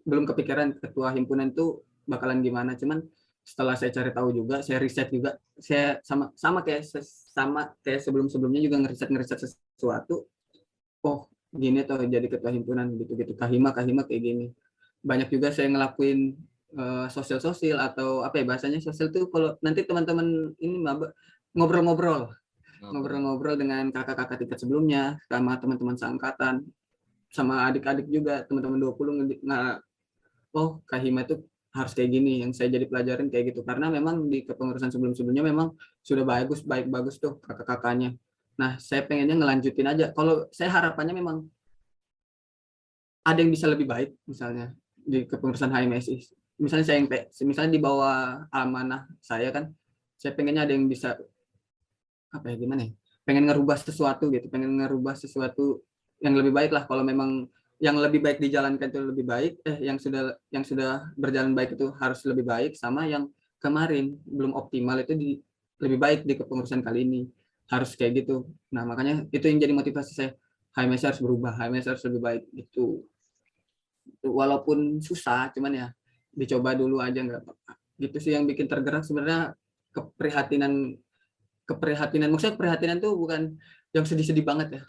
belum kepikiran ketua himpunan tuh bakalan gimana, cuman setelah saya cari tahu juga, saya riset juga, saya sama kayak sebelum-sebelumnya juga ngeriset sesuatu. Oh, gini tuh jadi ketua himpunan gitu kahima kayak gini. Banyak juga saya ngelakuin sosial atau apa ya bahasanya, sosial tuh kalau nanti teman-teman ini ngobrol-ngobrol dengan kakak-kakak tingkat sebelumnya, sama teman-teman seangkatan, sama adik-adik juga, teman-teman 20 oh kahima itu harus kayak gini, yang saya jadi pelajarin kayak gitu. Karena memang di kepengurusan sebelum-sebelumnya memang sudah bagus tuh kakak-kakaknya. Nah, saya pengennya ngelanjutin aja. Kalau saya harapannya memang ada yang bisa lebih baik, misalnya di kepengurusan HMSI. Misalnya misalnya di bawah amanah saya kan, saya pengennya ada yang bisa apa ya, gimana ya? Pengen ngerubah sesuatu gitu, pengen ngerubah sesuatu yang lebih baik lah. Kalau memang yang lebih baik dijalankan itu lebih baik, yang sudah berjalan baik itu harus lebih baik, sama yang kemarin belum optimal itu lebih baik di kepengurusan kali ini, harus kayak gitu. Nah, makanya itu yang jadi motivasi saya, HMSI harus berubah, HMSI harus lebih baik gitu. Walaupun susah, cuman ya dicoba dulu aja, nggak apa-apa. Gitu sih yang bikin tergerak sebenarnya, keprihatinan keprihatinan. Maksudnya keprihatinan tuh bukan yang sedih-sedih banget ya.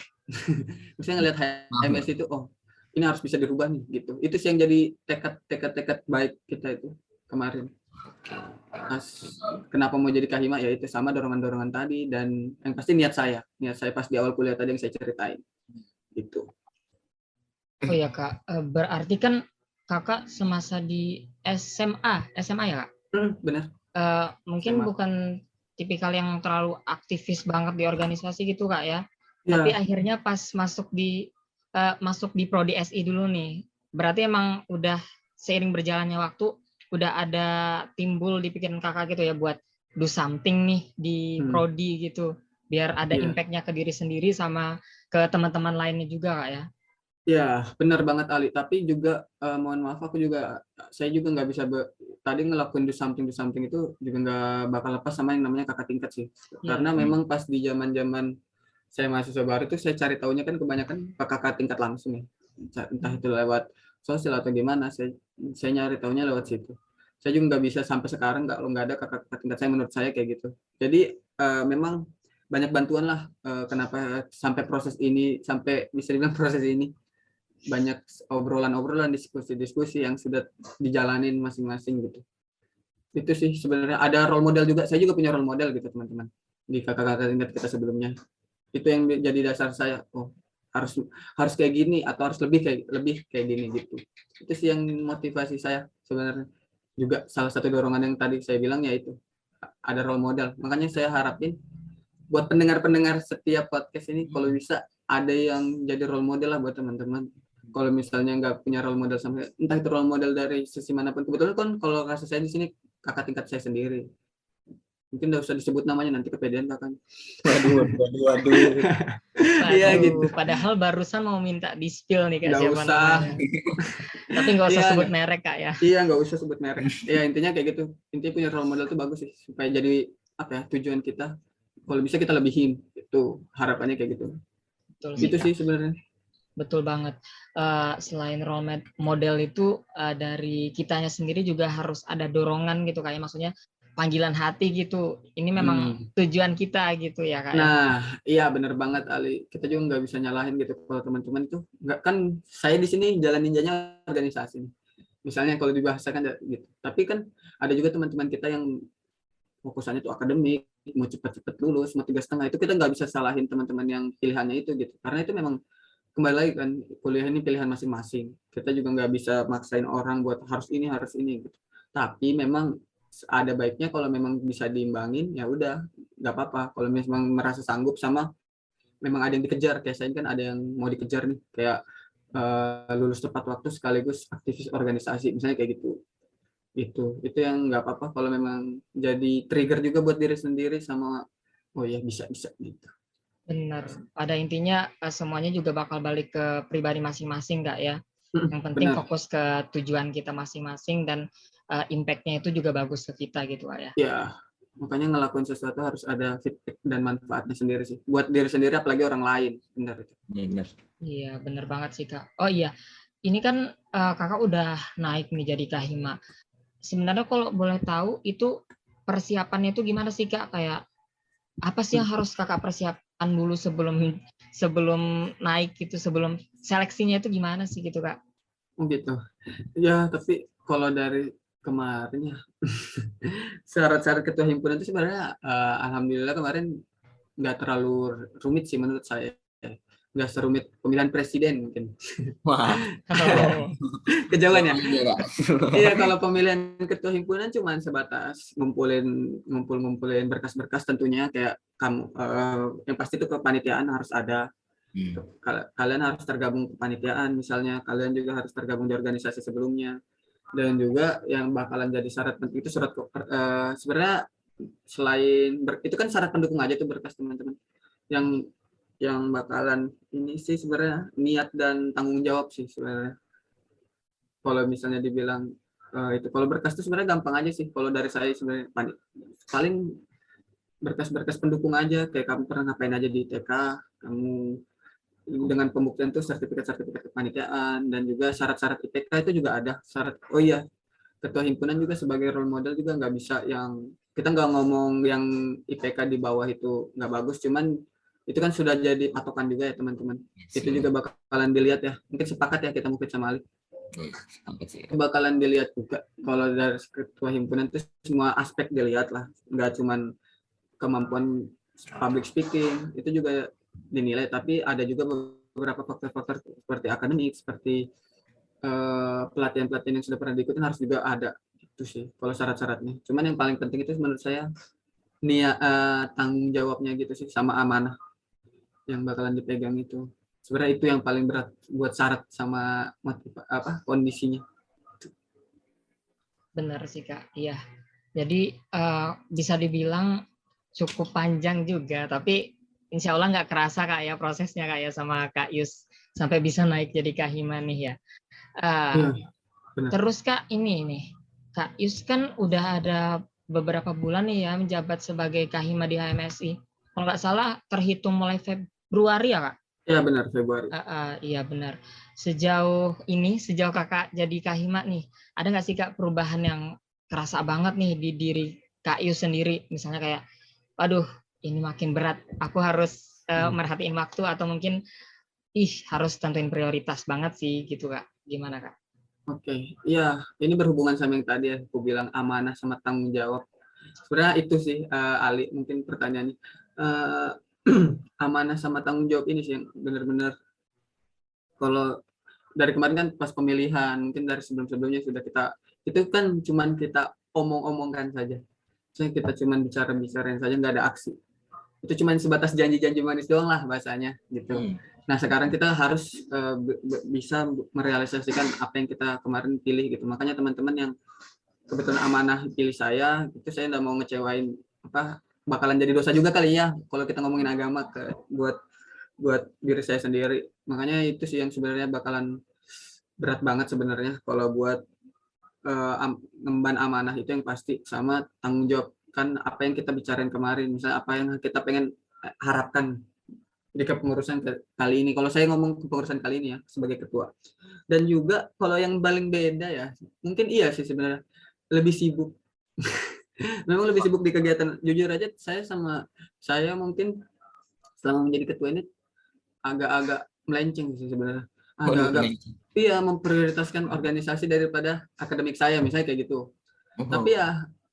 Maksudnya ngelihat HMS itu, oh ini harus bisa dirubah nih gitu. Itu sih yang jadi tekad baik kita itu kemarin. Kenapa mau jadi Kahima ya itu sama dorongan-dorongan tadi, dan yang pasti niat saya pas di awal kuliah tadi yang saya ceritain gitu. Oh ya Kak, berarti kan Kakak semasa di SMA ya Kak? Benar. Mungkin SMA. bukan tipikal yang terlalu aktivis banget di organisasi gitu Kak ya. Tapi akhirnya pas masuk di Prodi SI dulu nih, berarti emang udah seiring berjalannya waktu udah ada timbul di pikiran Kakak gitu ya buat do something nih di Prodi gitu, biar ada impact-nya ke diri sendiri sama ke teman-teman lainnya juga Kak ya. Ya, benar banget Ali. Tapi juga mohon maaf, saya juga nggak bisa tadi ngelakuin do something itu juga nggak bakal lepas sama yang namanya kakak tingkat sih. Karena memang pas di zaman saya mahasiswa baru tuh saya cari taunya kan kebanyakan kakak tingkat langsung ya. Entah itu lewat sosial atau gimana, saya nyari taunya lewat situ. Saya juga nggak bisa sampai sekarang nggak ada kakak tingkat saya, menurut saya kayak gitu. Jadi memang banyak bantuan lah kenapa sampai bisa dibilang proses ini. Banyak obrolan-obrolan, diskusi-diskusi yang sudah dijalanin masing-masing gitu. Itu sih sebenarnya. Ada role model juga. Saya juga punya role model gitu teman-teman di kakak-kakak tingkat kita sebelumnya. Itu yang jadi dasar saya. Oh, harus kayak gini atau harus lebih kayak gini gitu. Itu sih yang motivasi saya sebenarnya. Juga salah satu dorongan yang tadi saya bilang yaitu ada role model. Makanya saya harapin buat pendengar-pendengar setiap podcast ini kalau bisa ada yang jadi role model lah buat teman-teman. Kalau misalnya nggak punya role model sampai entah itu role model dari sisi manapun, kebetulan kan kalau kasus saya di sini kakak tingkat saya sendiri, mungkin nggak usah disebut namanya nanti kepedean kakak. Waduh. Iya gitu. Padahal barusan mau minta di spill nih Kak, nggak siapa usah. namanya. Tapi nggak usah sebut merek Kak ya. Iya, nggak usah sebut merek. Ya intinya kayak gitu. Intinya punya role model tuh bagus sih supaya jadi tujuan kita. Kalau bisa kita lebihin, itu harapannya kayak gitu. Betul gitu sih sebenarnya. Betul banget. Selain role model itu dari kitanya sendiri juga harus ada dorongan gitu kayak maksudnya panggilan hati gitu. Ini memang tujuan kita gitu ya Kak. Nah, iya benar banget Ali. Kita juga nggak bisa nyalahin gitu kalau teman-teman itu nggak, kan saya di sini jalan ninjanya organisasi. Misalnya kalau dibahasakan gitu. Tapi kan ada juga teman-teman kita yang fokusannya tuh akademik, mau cepat-cepat lulus, mau 3,5, itu kita nggak bisa salahin teman-teman yang pilihannya itu gitu. Karena itu memang kembali lagi kan, kuliah ini pilihan masing-masing. Kita juga nggak bisa maksain orang buat harus ini gitu. Tapi memang ada baiknya kalau memang bisa diimbangin, ya udah nggak apa-apa. Kalau memang merasa sanggup sama memang ada yang dikejar, kayak saya kan ada yang mau dikejar nih, kayak lulus tepat waktu sekaligus aktivis organisasi, misalnya kayak gitu. Itu yang nggak apa-apa kalau memang jadi trigger juga buat diri sendiri sama oh ya bisa gitu. Benar. Pada intinya semuanya juga bakal balik ke pribadi masing-masing Kak ya. Yang penting fokus ke tujuan kita masing-masing dan impact-nya itu juga bagus ke kita gitu Kak ya. Ya, makanya ngelakuin sesuatu harus ada feedback dan manfaatnya sendiri sih. Buat diri sendiri apalagi orang lain. Benar itu. Benar. Iya, benar banget sih Kak. Oh iya, ini kan Kakak udah naik nih jadi Kahima. Sebenarnya kalau boleh tahu itu persiapannya itu gimana sih Kak? Kayak apa sih yang harus Kakak persiapkan dulu sebelum naik gitu, sebelum seleksinya itu gimana sih gitu Kak? Gitu. Ya, tapi kalau dari kemarin ya syarat-syarat ketua himpunan itu sebenarnya alhamdulillah kemarin nggak terlalu rumit sih menurut saya. Nggak serumit pemilihan presiden mungkin. Wah. Kejauhan ya. Iya, kalau pemilihan ketua himpunan cuma sebatas ngumpulin berkas-berkas tentunya kayak kamu yang pasti itu kepanitiaan harus ada. Kalian harus tergabung kepanitiaan, misalnya kalian juga harus tergabung di organisasi sebelumnya. Dan juga yang bakalan jadi syarat penting itu surat sebenarnya selain itu kan syarat pendukung aja tuh berkas teman-teman. Yang bakalan ini sih sebenarnya niat dan tanggung jawab sih sebenarnya. Kalau misalnya dibilang itu kalau berkas itu sebenarnya gampang aja sih. Kalau dari saya sebenarnya paling berkas-berkas pendukung aja, kayak kamu pernah ngapain aja di TK, kamu dengan pembuktian tuh sertifikat kepanitiaan, dan juga syarat-syarat IPK itu juga ada syarat. Oh iya, ketua himpunan juga sebagai role model juga nggak bisa yang kita nggak ngomong yang IPK di bawah itu nggak bagus, cuman itu kan sudah jadi patokan juga ya teman-teman. Itu juga bakalan dilihat ya. Mungkin sepakat ya kita mungkin sama Ali. Bakalan dilihat juga kalau dari ketua himpunan itu semua aspek dilihat lah, nggak cuman kemampuan public speaking itu juga dinilai, tapi ada juga beberapa faktor-faktor seperti akademik, seperti pelatihan-pelatihan yang sudah pernah diikuti harus juga ada. Itu sih kalau syarat-syaratnya. Cuman yang paling penting itu menurut saya tanggung jawabnya gitu sih, sama amanah yang bakalan dipegang itu. Sebenarnya itu yang paling berat buat syarat sama kondisinya. Benar sih Kak, iya. Jadi bisa dibilang cukup panjang juga, tapi insya Allah nggak kerasa Kak ya prosesnya Kak ya sama Kak Yus sampai bisa naik jadi Kahima nih ya. Terus Kak ini nih, Kak Yus kan udah ada beberapa bulan nih ya menjabat sebagai Kahima di HMSI. Kalau nggak salah terhitung mulai Februari ya Kak? Iya benar, Februari. Iya benar. Sejauh Kakak jadi Kahima nih, ada nggak sih Kak perubahan yang kerasa banget nih di diri Kak Yus sendiri? Misalnya kayak, waduh ini makin berat, aku harus merhatiin waktu, atau mungkin harus tentuin prioritas banget sih gitu Kak. Gimana Kak? Oke, iya ini berhubungan sama yang tadi ya, aku bilang amanah sama tanggung jawab. Sebenarnya itu sih Ali, mungkin pertanyaannya. Amanah sama tanggung jawab ini sih yang benar-benar, kalau dari kemarin kan pas pemilihan, mungkin dari sebelum-sebelumnya sudah itu kan cuman kita omong-omongkan saja. Misalnya kita cuman bicara-bicarain saja, nggak ada aksi. Itu cuman sebatas janji-janji manis doang lah bahasanya gitu. Nah sekarang kita harus bisa merealisasikan apa yang kita kemarin pilih gitu. Makanya teman-teman yang kebetulan amanah pilih saya, itu saya nggak mau ngecewain bakalan jadi dosa juga kali ya kalau kita ngomongin agama buat diri saya sendiri. Makanya itu sih yang sebenarnya bakalan berat banget sebenarnya kalau buat ngemban amanah itu yang pasti, sama tanggung jawab kan apa yang kita bicarain kemarin, misalnya apa yang kita pengen harapkan di kepengurusan kali ini. Kalau saya ngomong kepengurusan kali ini ya sebagai ketua. Dan juga kalau yang paling beda ya, mungkin iya sih sebenarnya lebih sibuk. Memang lebih sibuk di kegiatan. Jujur aja saya mungkin selama menjadi ketua ini agak-agak melenceng sih sebenarnya. Agak-agak memprioritaskan organisasi daripada akademik saya misalnya kayak gitu.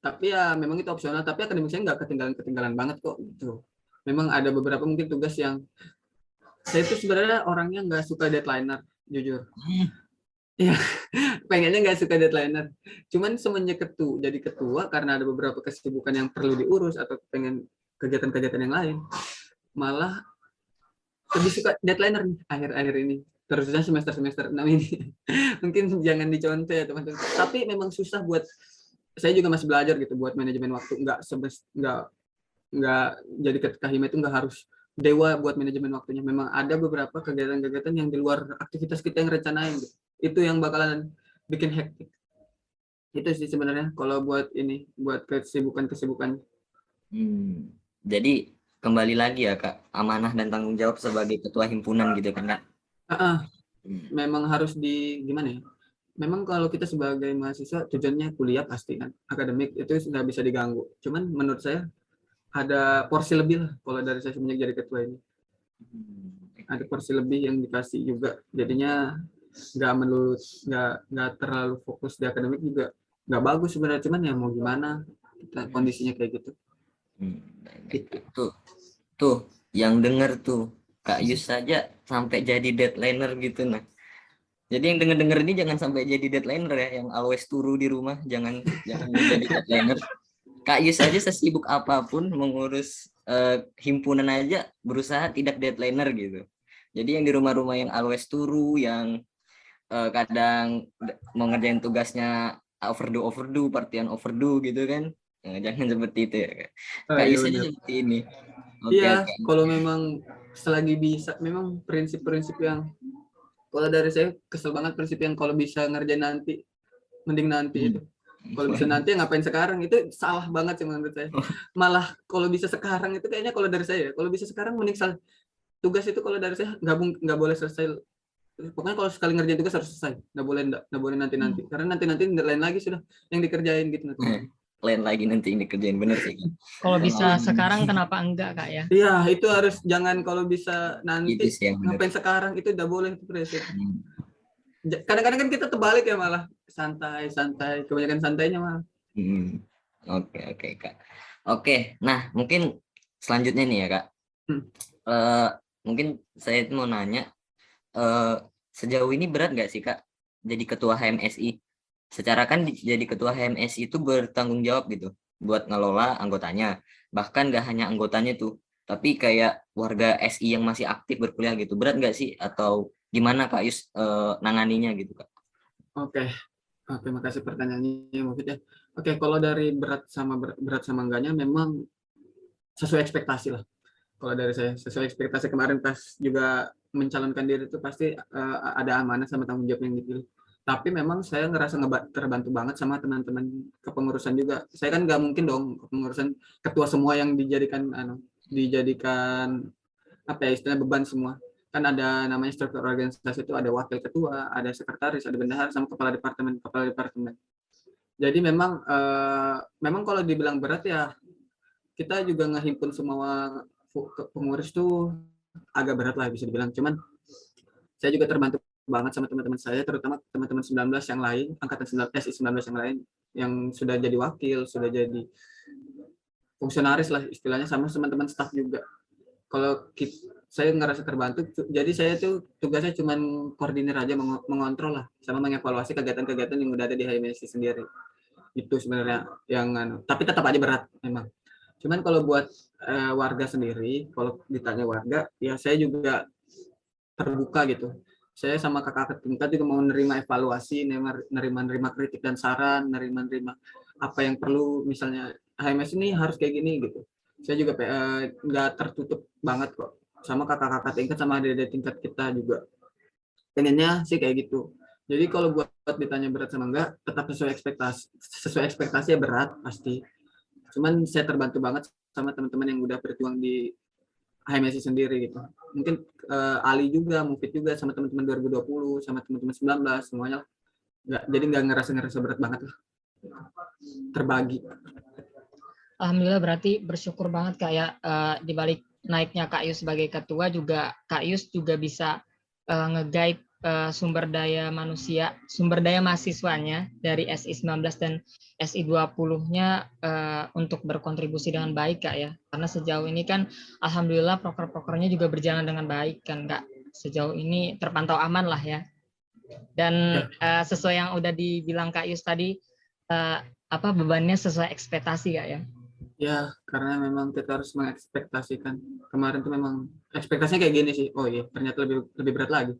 Tapi ya memang itu opsional, tapi akademik saya nggak ketinggalan banget kok gitu. Memang ada beberapa mungkin tugas yang saya itu sebenarnya orangnya nggak suka deadlineer, jujur. Ya, pengennya nggak suka deadlineer. Cuman semenjak jadi ketua, karena ada beberapa kesibukan yang perlu diurus atau pengen kegiatan-kegiatan yang lain, malah lebih suka deadlineer nih akhir-akhir ini. Terusnya semester 6 ini. Mungkin jangan dicontoh ya teman-teman. Tapi memang susah buat saya juga masih belajar gitu buat manajemen waktu. Nggak jadi Kahima itu nggak harus dewa buat manajemen waktunya. Memang ada beberapa kegiatan-kegiatan yang di luar aktivitas kita yang rencanain gitu. Itu yang bakalan bikin hektik. Itu sih sebenarnya kalau buat kesibukan-kesibukan. Jadi kembali lagi ya Kak, amanah dan tanggung jawab sebagai ketua himpunan gitu kan Kak? Memang harus gimana ya? Memang kalau kita sebagai mahasiswa tujuannya kuliah pasti kan, akademik itu sudah bisa diganggu. Cuman menurut saya ada porsi lebih lah kalau dari saya semenjak jadi ketua ini. Ada porsi lebih yang dikasih juga. Jadinya nggak terlalu fokus di akademik juga. Nggak bagus sebenarnya, cuman ya mau gimana, kondisinya kayak gitu. Tuh yang denger tuh Kak Yus saja sampai jadi deadlineer gitu nah. Jadi yang denger ini jangan sampai jadi deadlineer ya, yang always turu di rumah, jangan menjadi deadlineer. Kak Yus aja sesibuk apapun mengurus himpunan aja berusaha tidak deadlineer gitu. Jadi yang di rumah-rumah yang always turu, yang kadang mau ngerjain tugasnya overdo, partian overdo gitu kan. Jangan seperti itu ya Kak. Kak Yus aja seperti ini. Iya, kalau memang selagi bisa, memang prinsip-prinsip yang kalau dari saya kesel banget prinsip yang kalau bisa ngerjain nanti, mending nanti itu. Kalau bisa nanti ngapain sekarang, itu salah banget sih menurut saya. Malah kalau bisa sekarang itu kayaknya kalau dari saya, kalau bisa sekarang mending tugas itu kalau dari saya nggak boleh selesai. Pokoknya kalau sekali ngerjain tugas harus selesai, nggak boleh nanti. Karena nanti lain lagi sudah yang dikerjain gitu. plan lagi nanti ini kerjain, bener sih. Kalau bisa sekarang kenapa enggak Kak ya? Iya, itu harus jangan kalau bisa Itu nanti sih yang bener. ngapain sekarang itu udah boleh itu prinsip. Hmm. Kadang-kadang kan kita terbalik ya malah santai, kebanyakan santainya malah. Oke Kak. Oke, nah mungkin selanjutnya nih ya Kak. Mungkin saya mau nanya, sejauh ini berat nggak sih Kak jadi ketua HMSI? Secara kan jadi ketua HMSI itu bertanggung jawab gitu buat ngelola anggotanya. Bahkan nggak hanya anggotanya tuh, tapi kayak warga SI yang masih aktif berkuliah gitu. Berat nggak sih? Atau gimana Kak Yus nanganinya gitu Kak? Oke, makasih pertanyaannya Mufid ya. Oke, kalau dari berat sama enggaknya memang sesuai ekspektasi lah. Kalau dari saya sesuai ekspektasi kemarin pas juga mencalonkan diri itu pasti ada amanah sama tanggung jawab yang dipilih. Tapi memang saya ngerasa terbantu banget sama teman-teman kepengurusan juga. Saya kan nggak mungkin dong kepengurusan ketua semua yang dijadikan apa ya istilah beban semua. Kan ada namanya struktur organisasi itu ada wakil ketua, ada sekretaris, ada bendahara sama kepala departemen. Jadi memang kalau dibilang berat ya kita juga ngehimpun semua pengurus tuh agak berat lah bisa dibilang. Cuman saya juga terbantu banget sama teman-teman saya, terutama teman-teman 19 yang lain, angkatan 19 yang lain yang sudah jadi wakil, sudah jadi fungsionaris lah istilahnya, sama teman-teman staf juga. Kalau saya ngerasa terbantu, jadi saya tuh tugasnya cuma koordinir aja, mengontrol lah, sama mengevaluasi kegiatan-kegiatan yang udah ada di HMSI sendiri. Itu sebenarnya yang tapi tetap aja berat memang. Cuman kalau buat warga sendiri, kalau ditanya warga, ya saya juga terbuka gitu. Saya sama kakak tingkat juga mau nerima evaluasi, nerima kritik dan saran, nerima apa yang perlu, misalnya HMS ini harus kayak gini gitu. Saya juga nggak tertutup banget kok, sama kakak-kakak tingkat sama adik-adik tingkat kita juga. Pengennya sih kayak gitu. Jadi kalau buat ditanya berat sama enggak, tetap sesuai ekspektasi ya berat pasti. Cuman saya terbantu banget sama teman-teman yang udah berjuang di HMSI sendiri gitu. Mungkin Ali juga, Mufid juga, sama teman-teman 2020, sama teman-teman 19, semuanya lah. Jadi nggak ngerasa berat banget lah. Terbagi. Alhamdulillah, berarti bersyukur banget Kak ya, di balik naiknya Kak Yus sebagai ketua juga Kak Yus juga bisa nge-guide sumber daya mahasiswanya dari SI 19 dan SI 20-nya untuk berkontribusi dengan baik Kak ya. Karena sejauh ini kan alhamdulillah proker-prokernya juga berjalan dengan baik kan Kak. Sejauh ini terpantau aman lah ya. Dan sesuai yang udah dibilang Kak Yus tadi, bebannya sesuai ekspektasi Kak ya. Ya, karena memang kita harus mengekspektasikan. Kemarin tuh memang ekspektasinya kayak gini sih. Oh iya, ternyata lebih berat lagi.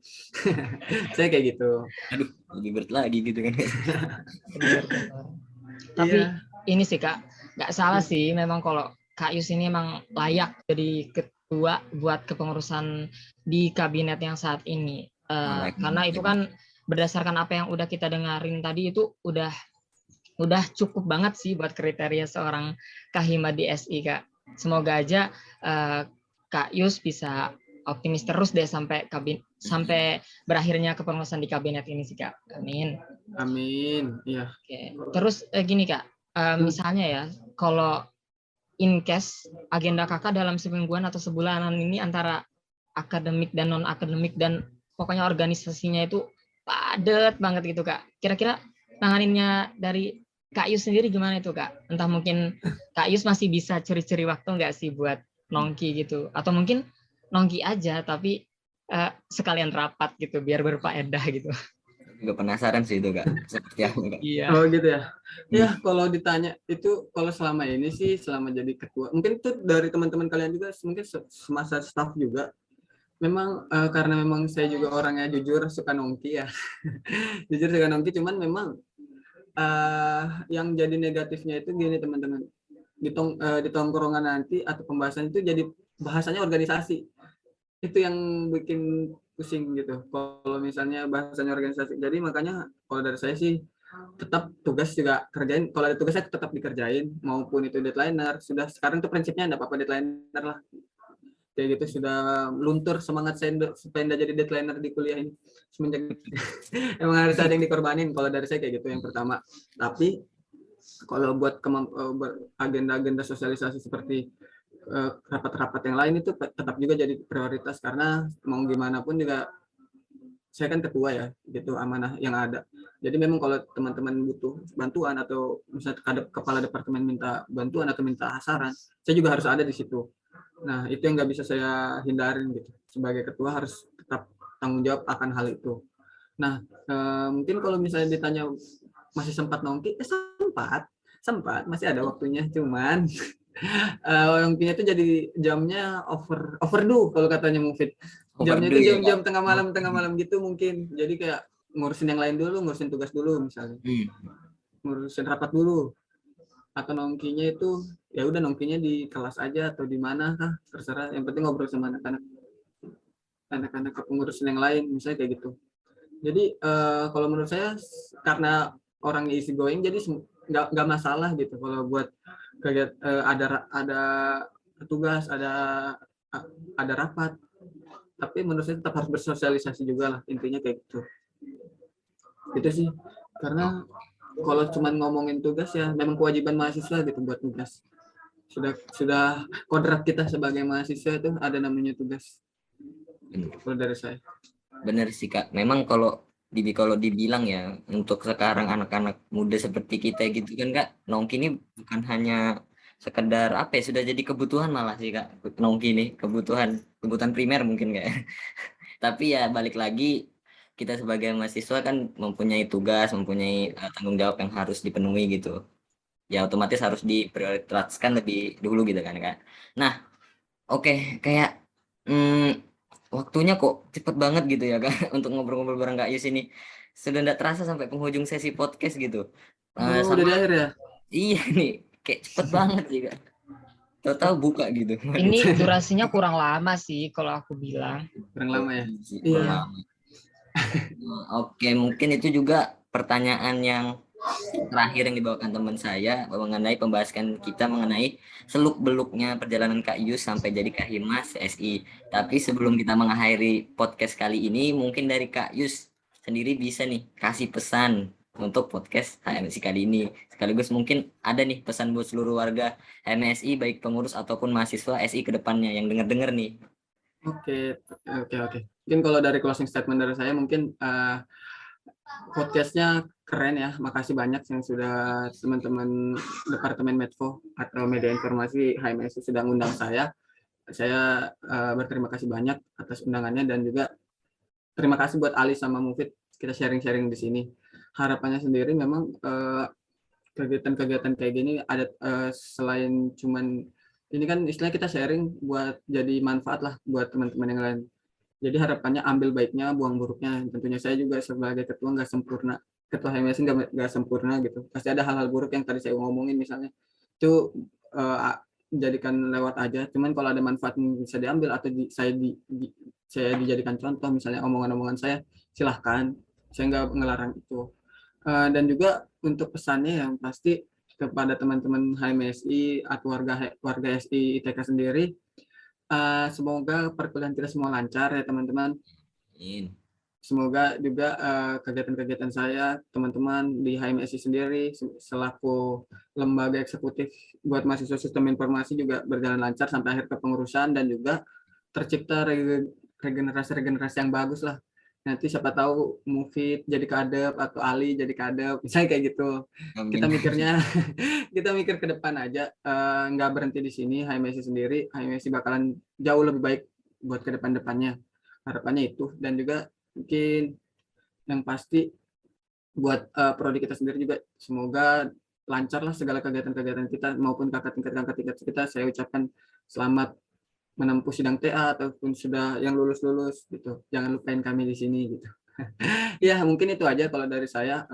Saya kayak gitu. Aduh, lebih berat lagi gitu kan. Tapi ini sih Kak, nggak salah sih memang kalau Kak Yus ini emang layak jadi ketua buat kepengurusan di kabinet yang saat ini. Karena itu kan berdasarkan apa yang udah kita dengarin tadi itu udah cukup banget sih buat kriteria seorang Kahima di SI Kak. Semoga aja Kak Yus bisa optimis terus deh sampai berakhirnya kepengurusan di kabinet ini sih Kak. Amin. Amin. Iya. Oke. Terus gini Kak, misalnya ya kalau in case agenda Kakak dalam semingguan atau sebulanan ini antara akademik dan non akademik dan pokoknya organisasinya itu padat banget gitu Kak. Kira-kira nanganinnya dari Kak Yus sendiri gimana itu Kak? Entah mungkin Kak Yus masih bisa curi-curi waktu nggak sih buat nongki gitu? Atau mungkin nongki aja tapi sekalian rapat gitu biar berfaedah gitu. Juga penasaran sih itu Kak. Seperti apa Kak? Iya. Oh gitu ya. Ya kalau ditanya itu kalau selama ini sih selama jadi ketua, mungkin itu dari teman-teman kalian juga mungkin semasa staff juga. Memang karena memang saya juga orangnya jujur suka nongki ya. Jujur suka nongki, cuman memang yang jadi negatifnya itu gini teman-teman, di tongkrongan nanti atau pembahasan itu jadi bahasanya organisasi, itu yang bikin pusing gitu kalau misalnya bahasanya organisasi. Jadi makanya kalau dari saya sih tetap tugas juga kerjain, kalau ada tugasnya tetap dikerjain maupun itu deadlineer. Sudah sekarang tuh prinsipnya enggak apa-apa deadlineer lah kayak gitu. Sudah luntur semangat saya supaya enggak jadi deadlineer di kuliah ini semenjak emang harus ada yang dikorbanin. Kalau dari saya kayak gitu yang pertama. Tapi Kalau buat agenda-agenda sosialisasi seperti rapat-rapat yang lain itu tetap juga jadi prioritas, karena mau gimana pun juga saya kan ketua ya, gitu amanah yang ada. Jadi memang kalau teman-teman butuh bantuan atau misalnya kepala departemen minta bantuan atau minta saran, saya juga harus ada di situ. Nah, itu yang nggak bisa saya hindarin gitu. Sebagai ketua harus tetap tanggung jawab akan hal itu. Nah, mungkin kalau misalnya ditanya masih sempat nongki, sempat, masih ada waktunya, cuman nongkinya itu jadi jamnya overdue kalau katanya Mufid. Jamnya itu jam-jam tengah malam gitu mungkin. Jadi kayak ngurusin yang lain dulu, ngurusin tugas dulu misalnya. Ngurusin rapat dulu. Atau nongkinya itu ya udah nongkinya di kelas aja atau di mana kah, terserah. Yang penting ngobrol sama anak-anak kepengurusan yang lain misalnya kayak gitu. Jadi kalau menurut saya karena orang easy going jadi nggak masalah gitu kalau buat ada tugas, ada rapat. Tapi menurut saya tetap harus bersosialisasi juga lah, intinya kayak gitu. Itu sih, karena kalau cuma ngomongin tugas ya memang kewajiban mahasiswa gitu buat tugas. Sudah kodrat kita sebagai mahasiswa itu ada namanya tugas. Kalau dari saya. Bener sih Kak, memang kalau dibilang ya untuk sekarang anak-anak muda seperti kita gitu kan Kak, nongki ini bukan hanya sekedar apa ya, sudah jadi kebutuhan malah sih Kak, nongki ini kebutuhan primer mungkin Kak. Tapi ya balik lagi, kita sebagai mahasiswa kan mempunyai tugas, mempunyai tanggung jawab yang harus dipenuhi gitu. Ya otomatis harus diprioritaskan lebih dulu gitu kan Kak. Nah, oke, kayak waktunya kok cepet banget gitu ya Kak untuk ngobrol-ngobrol bareng Kak Yus ini. Sudah tidak terasa sampai penghujung sesi podcast gitu. Udah di akhir ya? Iya nih, kayak cepet banget sih Kak. Tahu-tahu buka gitu. Ini durasinya kurang lama sih kalau aku bilang. Kurang lama ya? Iya. Oke, mungkin itu juga pertanyaan yang terakhir yang dibawakan teman saya mengenai pembahasan kita mengenai seluk-beluknya perjalanan Kak Yus sampai jadi Kahimas SI. Tapi sebelum kita mengakhiri podcast kali ini, mungkin dari Kak Yus sendiri bisa nih kasih pesan untuk podcast HMSI kali ini. Sekaligus mungkin ada nih pesan buat seluruh warga HMSI baik pengurus ataupun mahasiswa SI ke depannya yang dengar-dengar nih. Oke. Mungkin kalau dari closing statement dari saya mungkin podcastnya keren ya. Makasih banyak yang sudah teman-teman Departemen Medfo atau Media Informasi HMSI sudah ngundang saya. Saya berterima kasih banyak atas undangannya dan juga terima kasih buat Ali sama Mufid kita sharing-sharing di sini. Harapannya sendiri memang kegiatan-kegiatan kayak gini ada selain cuman ini kan istilahnya kita sharing buat jadi manfaat lah buat teman-teman yang lain. Jadi harapannya ambil baiknya, buang buruknya. Tentunya saya juga sebagai ketua nggak sempurna. Ketua HMSI nggak sempurna gitu. Pasti ada hal-hal buruk yang tadi saya ngomongin misalnya. Itu jadikan lewat aja. Cuman kalau ada manfaat yang bisa diambil atau saya dijadikan contoh misalnya omongan-omongan saya, silahkan. Saya nggak ngelarang itu. Dan juga untuk pesannya yang pasti kepada teman-teman HMSI atau warga SI ITK sendiri, semoga perkuliahan kita semua lancar ya teman-teman. Semoga juga kegiatan-kegiatan saya, teman-teman di HMSI sendiri selaku lembaga eksekutif buat mahasiswa sistem informasi juga berjalan lancar sampai akhir kepengurusan dan juga tercipta regenerasi yang bagus lah. Nanti siapa tahu Mufid jadi kadep atau Ali jadi kadep, misalnya kayak gitu. Amin. Kita mikir ke depan aja, nggak berhenti di sini. HMSI sendiri, HMSI bakalan jauh lebih baik buat ke depannya. Harapannya itu. Dan juga mungkin yang pasti buat prodi kita sendiri juga semoga lancar lah segala kegiatan-kegiatan kita maupun kakak tingkat kita. Saya ucapkan selamat menempuh sidang TA ataupun sudah yang lulus gitu. Jangan lupain kami di sini gitu. Ya mungkin itu aja kalau dari saya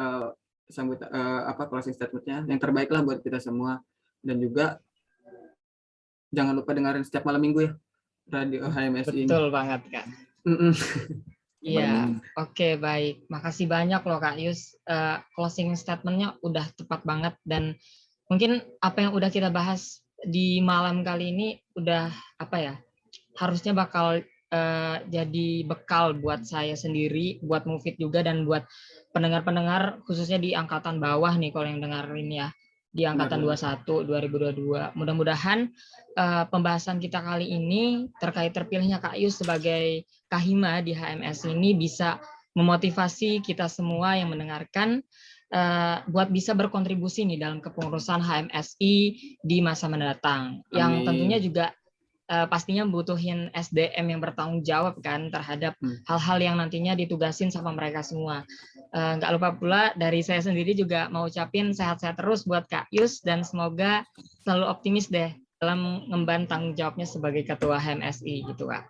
closing statementnya. Yang terbaik lah buat kita semua dan juga jangan lupa dengerin setiap malam minggu ya radio HMSI. Betul banget Kak. Iya, oke, baik. Makasih banyak loh Kak Yus. Closing statementnya udah tepat banget dan mungkin apa yang udah kita bahas di malam kali ini udah harusnya bakal jadi bekal buat saya sendiri, buat Mufid juga dan buat pendengar-pendengar khususnya di angkatan bawah nih kalau yang dengar ini ya. di angkatan 21 2022. Mudah-mudahan pembahasan kita kali ini terkait terpilihnya Kak Yus sebagai Kahima di HMS ini bisa memotivasi kita semua yang mendengarkan buat bisa berkontribusi nih dalam kepengurusan HMSI di masa mendatang. Yang Amin. tentunya juga pastinya butuhin SDM yang bertanggung jawab kan terhadap hal-hal yang nantinya ditugasin sama mereka semua. Nggak lupa pula dari saya sendiri juga mau ucapin sehat-sehat terus buat Kak Yus dan semoga selalu optimis deh dalam mengemban tanggung jawabnya sebagai Ketua HMSI gitu Kak.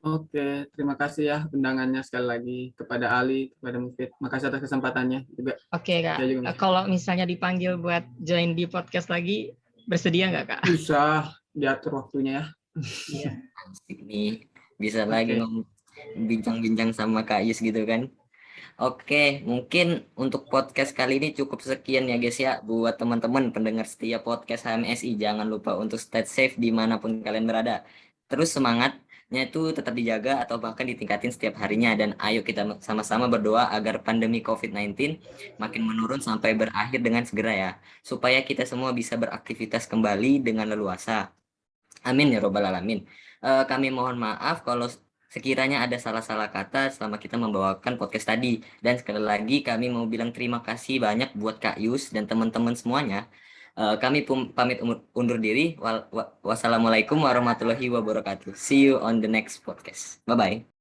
Oke, terima kasih ya undangannya sekali lagi kepada Ali, kepada Mufid. Makasih atas kesempatannya juga. Oke Kak, Saya juga. kalau misalnya dipanggil buat join di podcast lagi, bersedia nggak Kak? Bisa diatur waktunya ya. Iya. Asik nih, bisa Oke. lagi bincang-bincang sama Kak Yus gitu kan. Oke, mungkin untuk podcast kali ini cukup sekian ya guys ya. Buat teman-teman pendengar setia podcast HMSI, jangan lupa untuk stay safe dimanapun kalian berada. Terus semangatnya itu tetap dijaga atau bahkan ditingkatin setiap harinya. Dan ayo kita sama-sama berdoa agar pandemi COVID-19 makin menurun sampai berakhir dengan segera ya. Supaya kita semua bisa beraktivitas kembali dengan leluasa. Amin ya robbal alamin. Kami mohon maaf kalau sekiranya ada salah-salah kata selama kita membawakan podcast tadi. Dan sekali lagi kami mau bilang terima kasih banyak buat Kak Yus dan teman-teman semuanya. Kami pamit undur diri. Wassalamualaikum warahmatullahi wabarakatuh. See you on the next podcast. Bye-bye.